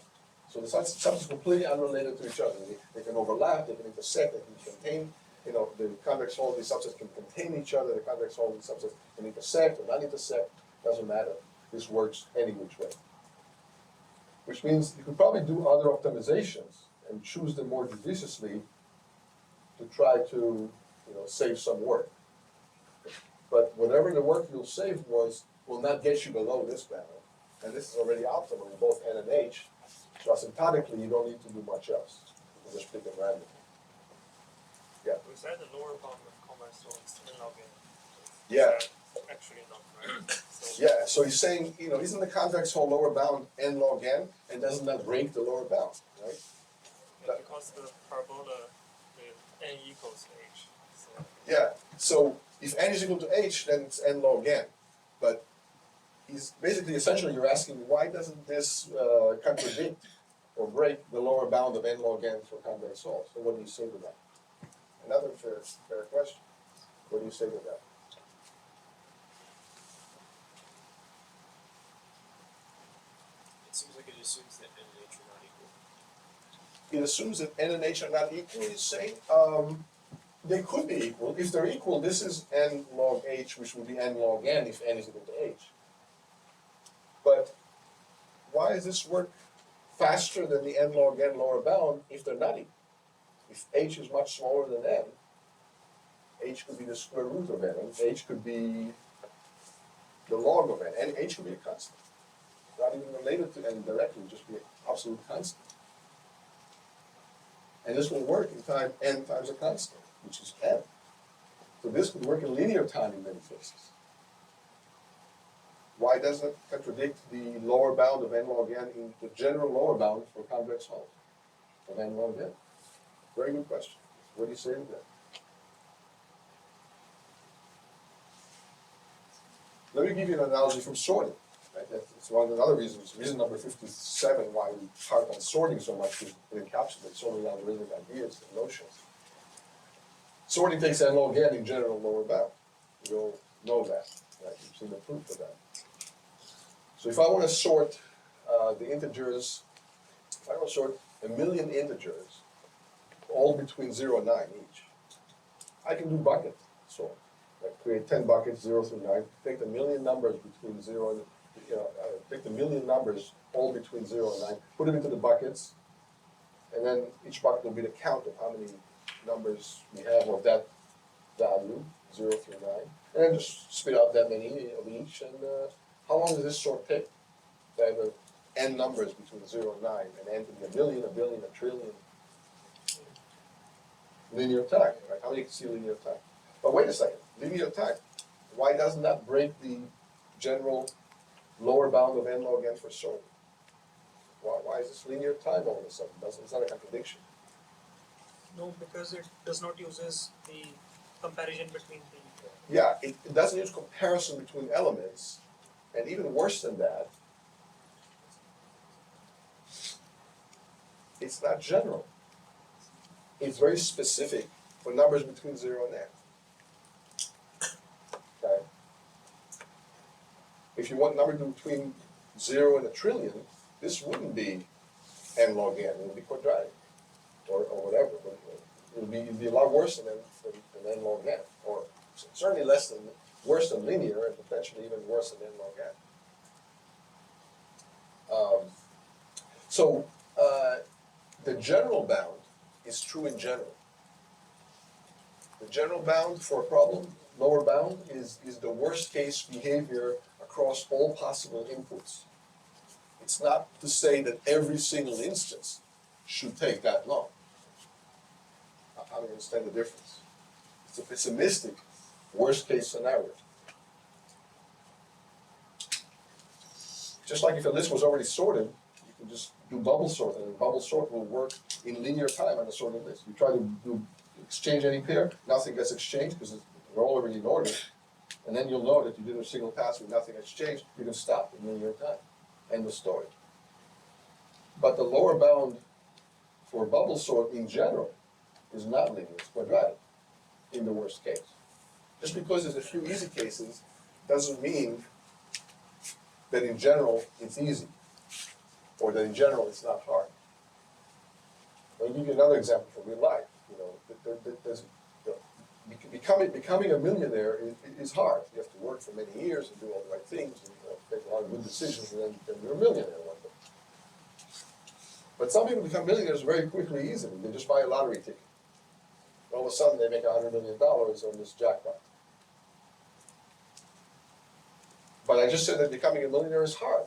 So the subsets are completely unrelated to each other. They can overlap, they can intersect, they can contain, the convex hull of these subsets can contain each other, the convex hull of these subsets can intersect or not intersect, doesn't matter. This works any which way. Which means you could probably do other optimizations and choose them more judiciously to try to, save some work. But whatever the work you'll save will not get you below this bound. And this is already optimal in both N and H. So asymptotically, you don't need to do much else. You can just pick them randomly. Yeah. We said the lower bound of convex holds in log n. Yeah. Actually not right. So Yeah. So he's saying, isn't the convex hull lower bound n log n, and doesn't that break the lower bound, right? because the parabola n equals h. So Yeah. So if n is equal to h, then it's n log n. But he's basically, essentially, you're asking why doesn't this contradict or break the lower bound of n log n for convex hull? So what do you say to that? Another fair question. What do you say to that? It seems like it assumes that N and H are not equal. It assumes that n and h are not equal, you say? They could be equal. If they're equal, this is n log h, which would be n log n if n is equal to h. But why does this work faster than the n log n lower bound if they're not equal? If h is much smaller than n, h could be the square root of n, and h could be the log of n, and h could be a constant. Not even related to n directly, just be an absolute constant. And this will work in time n times a constant, which is n. So this could work in linear time in many cases. Why doesn't it contradict the lower bound of n log n in the general lower bound for convex hulls of n log n? Very good question. What do you say to that? Let me give you an analogy from sorting. Right? That's one of the other reasons, reason number 57, why we harp on sorting so much, is it encapsulates so many algorithmic ideas and notions. Sorting takes n log n in general lower bound. We all know that. Right? You've seen the proof of that. So if I want to sort the integers, if I want to sort 1,000,000 integers, all between 0 and 9 each, I can do bucket sort. Right? Create 10 buckets, 0 through 9, take the 1,000,000 numbers between 0 and, take the 1,000,000 numbers all between 0 and 9, put them into the buckets, and then each bucket will be the count of how many numbers we have of that value, 0 through 9, and then just spit out that many of each. And how long does this sort take? So I have n numbers between 0 and 9, and n to be 1,000,000, 1,000,000,000, 1,000,000,000,000. Linear time, right? How many can see linear time? But wait a second, linear time. Why doesn't that break the general lower bound of n log n for sorting? Why is this linear time all of a sudden? It's not a contradiction. no, because it does not uses the comparison between the Yeah, it doesn't use comparison between elements, and even worse than that, it's not general. It's very specific for numbers between 0 and n. Okay? If you want a number between 0 and 1,000,000,000,000, this wouldn't be n log n, it would be quadratic, or whatever. But it'd be a lot worse than n log n, or certainly worse than linear, and potentially even worse than n log n. So the general bound is true in general. The general bound for a problem, lower bound, is the worst case behavior across all possible inputs. It's not to say that every single instance should take that long. I don't understand the difference. It's a pessimistic worst case scenario. just like if a list was already sorted, you can just do bubble sort, and bubble sort will work in linear time on a sorted list. You try to exchange any pair, nothing gets exchanged because they're all already in order. And then you'll know that you did a single pass with nothing exchanged, you can stop in linear time. End of story. But the lower bound for bubble sort in general is not linear, it's quadratic in the worst case. Just because there's a few easy cases doesn't mean that in general it's easy, or that in general it's not hard. I'll give you another example from real life. Becoming a millionaire is hard. You have to work for many years and do all the right things and make a lot of good decisions, and then you're a millionaire one day. But some people become millionaires very quickly, easily. They just buy a lottery ticket. All of a sudden, they make $100 million on this jackpot. But I just said that becoming a millionaire is hard.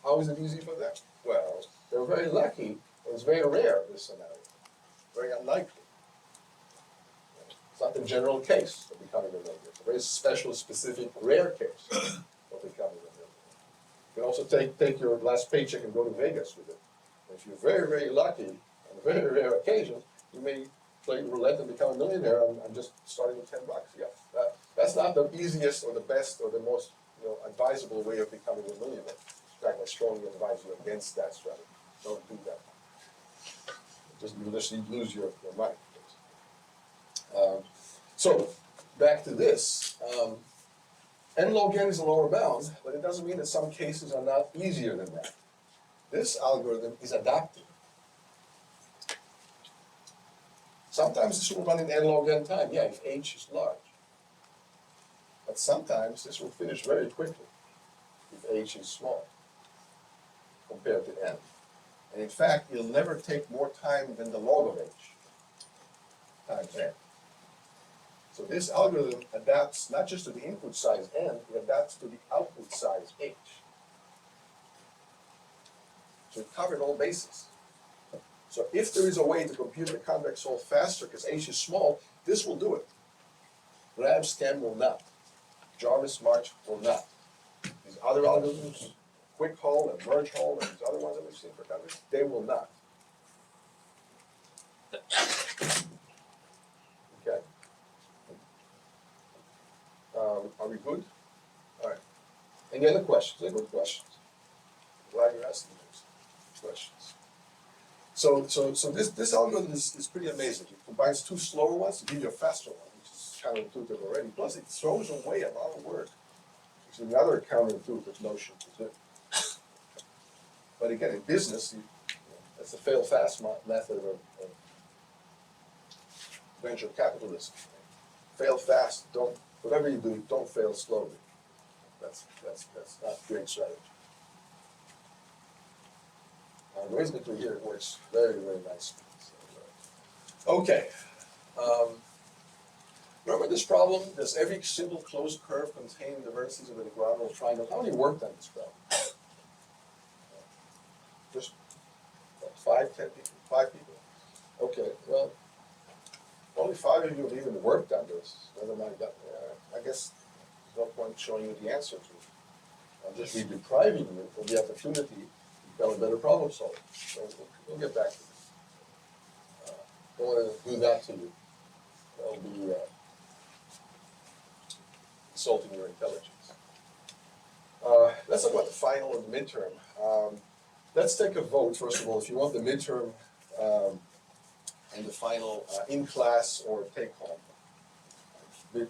How is it easy for them? Well, they're very lucky, and it's very rare, this scenario. Very unlikely. It's not the general case of becoming a millionaire. It's a very special, specific, rare case of becoming a millionaire. You can also take your last paycheck and go to Vegas with it. And if you're very, very lucky, on a very rare occasion, you may play roulette and become a millionaire. I'm just starting with $10. Yeah, that's not the easiest or the best or the most advisable way of becoming a millionaire. In fact, I strongly advise you against that strategy. Don't do that. You'll just lose your mind. So back to this. N log n is a lower bound, but it doesn't mean that some cases are not easier than that. This algorithm is adaptive. Sometimes this will run in n log n time, yeah, if h is large. But sometimes this will finish very quickly if h is small compared to n. And in fact, it'll never take more time than the log of h times n. So this algorithm adapts not just to the input size n, it adapts to the output size h. So it covered all bases. So if there is a way to compute the convex hull faster because h is small, this will do it. Grab-Stem will not. Jarvis March will not. These other algorithms, quick hull and merge hull and these other ones that we've seen for convex, they will not. Okay. Are we good? All right. Any other questions? Any good questions? Glad you're asking those questions. So this algorithm is pretty amazing. It combines two slower ones to give you a faster one, which is counterintuitive already. Plus, it throws away a lot of work, which is another counterintuitive notion to do. But again, in business, that's the fail-fast method of venture capitalism. Fail fast. Whatever you do, don't fail slowly. That's not a great strategy. Algorithmically here, it works very, very nicely. Okay. Remember this problem? Does every single closed curve contain the vertices of the diagonal triangle? How many worked on this problem? Just 5, 10 people? 5 people? Okay, well, only 5 of you have even worked on this. Never mind that. I guess there's no point showing you the answer to it. I'm just depriving you of the opportunity to become a better problem solver. So we'll get back to this. Don't want to do that to you. That'll be insulting your intelligence. Let's talk about the final and the midterm. Let's take a vote, first of all, if you want the midterm and the final in class or take home.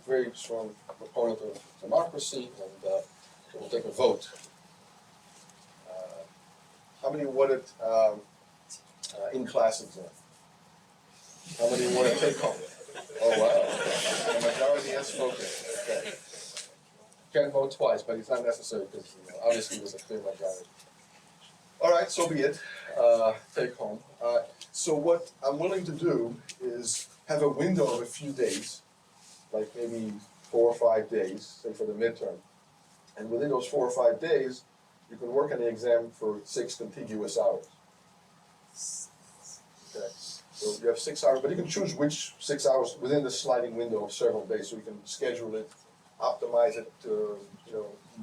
Very strong proponent of democracy, and we'll take a vote. How many wanted in class exam? How many want to take home? Oh wow, the majority has spoken. Okay. Can't vote twice, but it's not necessary because obviously there's a clear majority. All right, so be it. Take home. So what I'm willing to do is have a window of a few days, like maybe 4 or 5 days, say for the midterm. And within those 4 or 5 days, you can work on the exam for 6 contiguous hours. Okay. So you have 6 hours, but you can choose which 6 hours within the sliding window of several days, so you can schedule it optimize it to,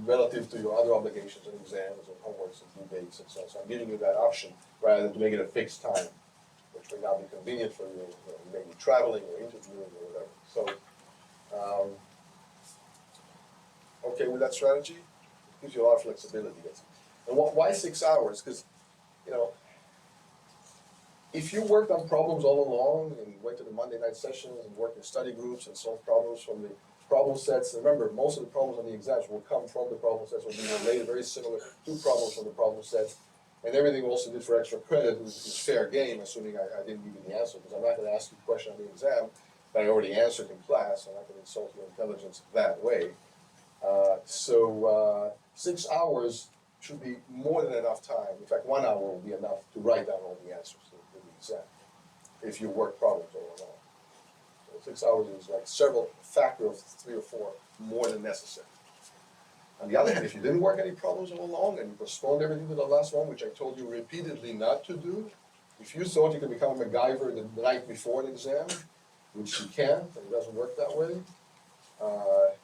relative to your other obligations and exams and homeworks and due dates and so on. So I'm giving you that option rather than to make it a fixed time, which may not be convenient for you, you may be traveling or interviewing or whatever. So, okay with that strategy? Gives you a lot of flexibility. And why 6 hours? Because, if you worked on problems all along and went to the Monday night sessions and worked in study groups and solved problems from the problem sets, and remember, most of the problems on the exams will come from the problem sets, will be related, very similar to problems from the problem sets. And everything also did for extra credit is fair game, assuming I didn't give you the answer, because I'm not going to ask you a question on the exam that I already answered in class. I'm not going to insult your intelligence that way. 6 hours should be more than enough time. In fact, 1 hour will be enough to write down all the answers to the exam, if you work problems all along. So 6 hours is like several factor of 3 or 4 more than necessary. On the other hand, if you didn't work any problems all along and you postponed everything to the last one, which I told you repeatedly not to do, if you thought you could become a MacGyver the night before an exam, which you can't, and it doesn't work that way.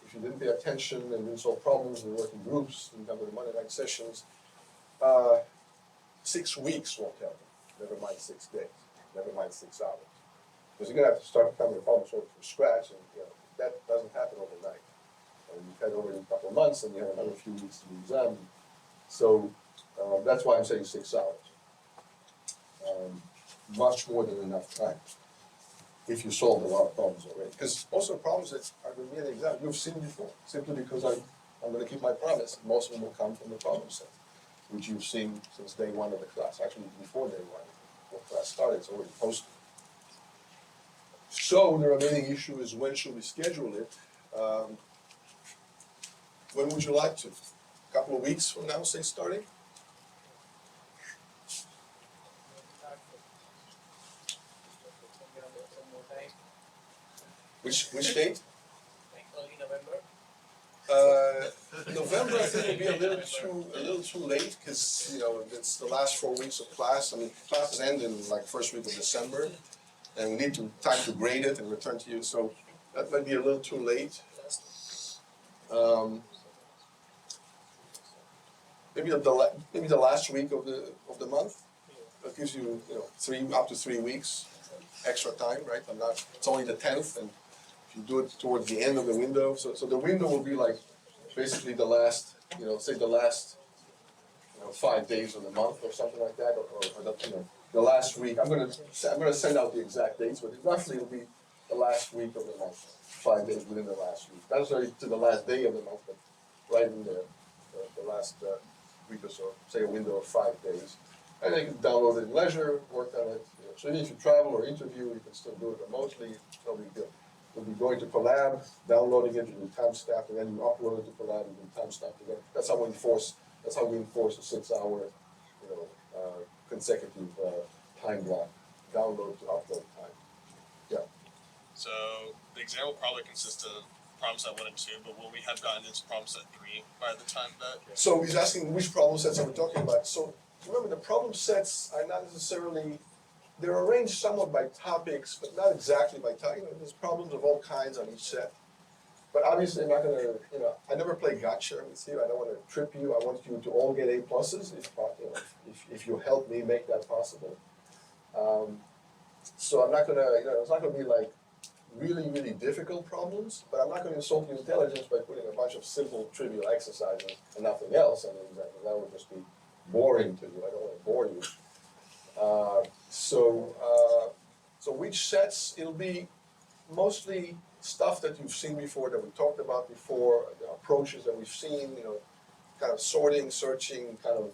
If you didn't pay attention and didn't solve problems and work in groups and come to the Monday night sessions, 6 weeks won't help you. Never mind 6 days. Never mind 6 hours. Because you're gonna have to start becoming a problem solver from scratch, and that doesn't happen overnight. And you've had already a couple of months, and you have another few weeks to the exam. So that's why I'm saying 6 hours. Much more than enough time if you solved a lot of problems already. Because most of the problems that are going to be in the exam, you've seen before, simply because I'm going to keep my promise. Most of them will come from the problem set, which you've seen since day one of the class. Actually, before day one, before class started, it's already posted. So the remaining issue is when should we schedule it? When would you like to? A couple of weeks from now, say starting? Which date? Like early November. November I think will be a little too late because it's the last 4 weeks of class. I mean, classes end in like first week of December, and we need time to grade it and return to you. So that might be a little too late. Maybe the last week of the month. That gives you up to 3 weeks extra time, right? It's only the 10th, and if you do it towards the end of the window, so the window will be like basically the last, say the last 5 days of the month or something like that, or the last week. I'm gonna send out the exact dates, but roughly it'll be the last week of the month, 5 days within the last week. Not necessarily to the last day of the month, but right in the last week or so, say a window of 5 days. And then you can download it in leisure, work on it. So even if you travel or interview, you can still do it remotely. No big deal. You'll be going to Collab, downloading it, you'll be time-stamped, and then you upload it to Collab, you'll be time-stamped again. That's how we enforce a 6-hour, consecutive time block, download to upload time. Yeah. So the exam will probably consist of problem set 1 and 2, but will we have gotten into problem set 3 by the time that? So he's asking which problem sets are we talking about. So remember, the problem sets are not necessarily, they're arranged somewhat by topics, but not exactly by topic. There's problems of all kinds on each set. But obviously, I'm not going to, I never play gotcha with you. I don't want to trip you. I want you to all get A pluses if you help me make that possible. So I'm not going to, it's not going to be like really, really difficult problems, but I'm not going to insult your intelligence by putting a bunch of simple, trivial exercises and nothing else. I mean, that would just be boring to you. I don't want to bore you. So which sets? It'll be mostly stuff that you've seen before, that we talked about before, the approaches that we've seen, kind of sorting, searching, kind of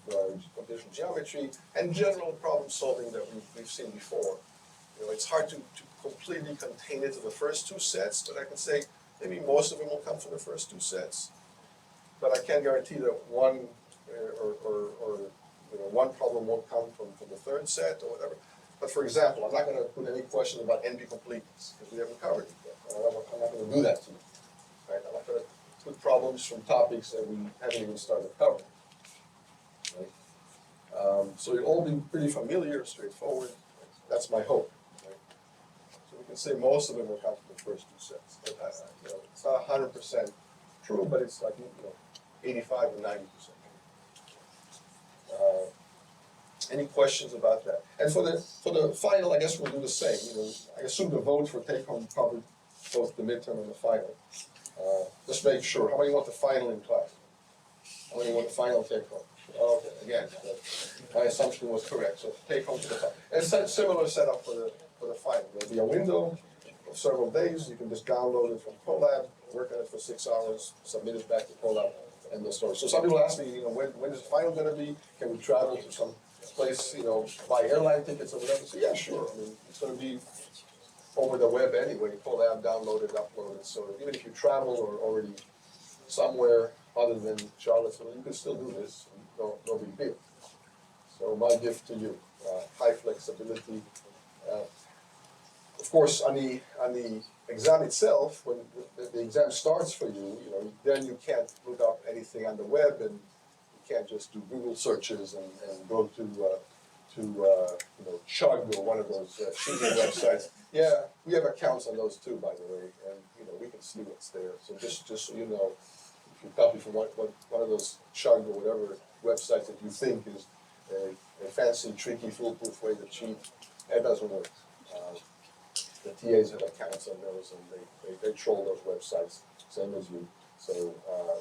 computational geometry, and general problem solving that we've seen before. It's hard to completely contain it to the first 2 sets, but I can say maybe most of them will come from the first 2 sets. But I can't guarantee that one one problem won't come from the 3rd set or whatever. But for example, I'm not going to put any question about NP-completeness because we haven't covered it yet. I'm not going to do that to you. Right? I'm not going to put problems from topics that we haven't even started covering. Right? So you'll all be pretty familiar, straightforward. That's my hope. Right? So we can say most of them will come from the first 2 sets. But it's not 100% true, but it's like, 85 or 90%. Any questions about that? And for the final, I guess we'll do the same. I assume the vote for take home probably both the midterm and the final. Just make sure. How many want the final in class? How many want the final take home? Okay, again, my assumption was correct. So take home to the final. And similar setup for the final. There'll be a window of several days. You can just download it from Colab, work on it for 6 hours, submit it back to Colab, and the story. So some people ask me, when is the final going to be? Can we travel to some place, buy airline tickets or whatever? So yeah, sure. I mean, it's going to be over the web anyway. Colab, download it, upload it. So even if you travel or already somewhere other than Charlottesville, you can still do this. No big deal. So my gift to you, high flexibility. Of course, on the exam itself, when the exam starts for you, then you can't look up anything on the web, and you can't just do Google searches and go to Chug or one of those cheating websites. Yeah, we have accounts on those too, by the way, and we can see what's there. So just so you know, if you copy from one of those Chug or whatever websites that you think is a fancy, tricky, foolproof way to cheat, that doesn't work. The TAs have accounts on those, and they troll those websites, same as you. So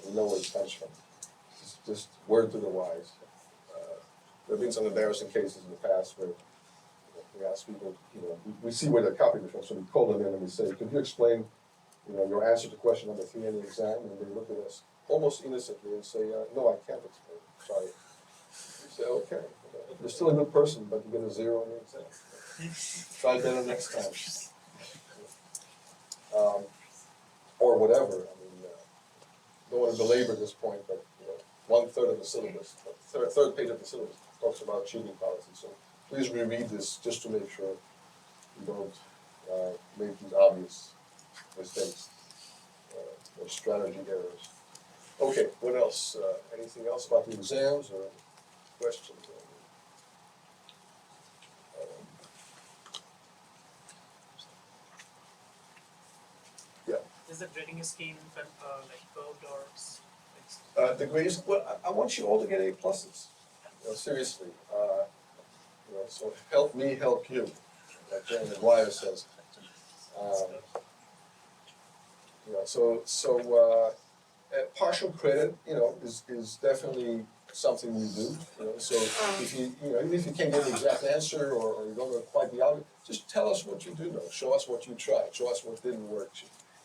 we know where it comes from. Just word to the wise. There have been some embarrassing cases in the past where we ask people, we see where they're copying from, so we call them in and we say, could you explain, your answer to question number 3 in the exam? And they look at us almost innocently and say, no, I can't explain. Sorry. We say, okay, you're still a good person, but you get a 0 in the exam. Try better next time. Or whatever. I mean, don't want to belabor this point, but 1/3 of the syllabus, third page of the syllabus talks about cheating policy. So please reread this just to make sure you don't make these obvious mistakes or strategy errors. Okay, what else? Anything else about the exams or questions? Is the grading scheme like curved or The greatest, well, I want you all to get A pluses. Seriously. So help me help you, like Jerry Maguire says. Partial credit, is definitely something you do. So if even if you can't get the exact answer or you don't know quite the outcome, just tell us what you do know. Show us what you tried. Show us what didn't work.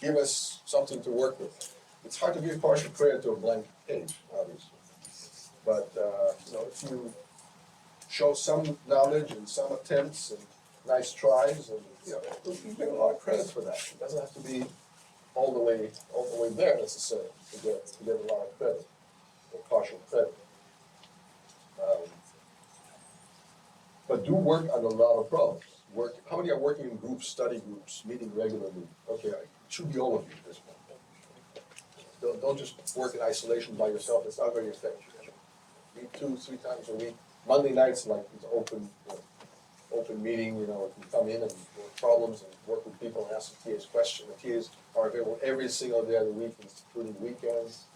Give us something to work with. It's hard to give partial credit to a blank page, obviously. But if you show some knowledge and some attempts and nice tries, and you get a lot of credit for that. It doesn't have to be all the way there necessarily to get a lot of credit or partial credit. But do work on a lot of problems. How many are working in groups, study groups, meeting regularly? Okay, it should be all of you at this point. Don't just work in isolation by yourself. It's not very effective. Meet 2-3 times a week. Monday nights, like it's open meeting. You can come in and work problems and work with people and ask the TAs questions. The TAs are available every single day of the week, including weekends.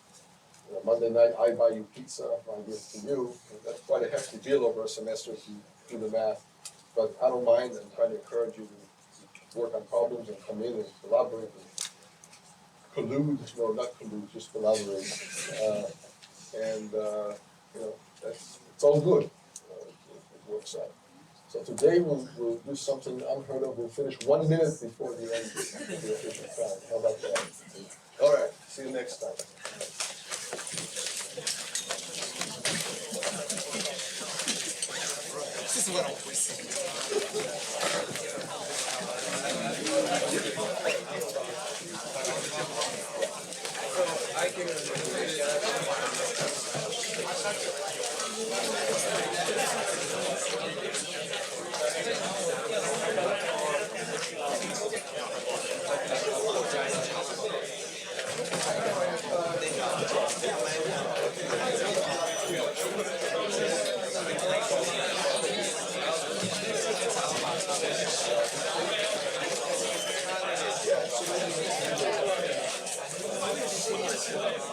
Monday night, I buy you pizza. I give it to you. That's quite a hefty bill over a semester if you do the math. But I don't mind and try to encourage you to work on problems and come in and collaborate and collude. No, not collude, just collaborate. It's all good. It works out. So today we'll do something unheard of. We'll finish 1 minute before the end of the official time. How about that? All right. See you next time. This is what I'm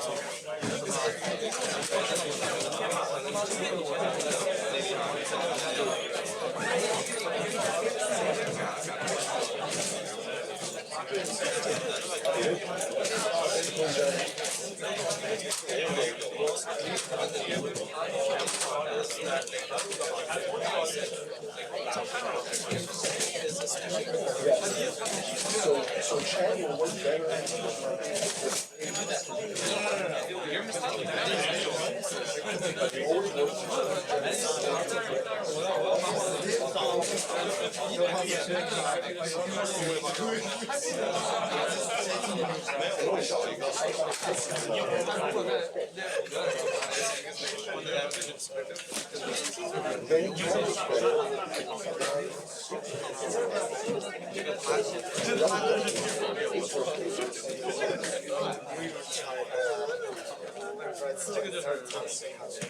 So chat will work better. Then chat is better. Right, so it's hard to say how to.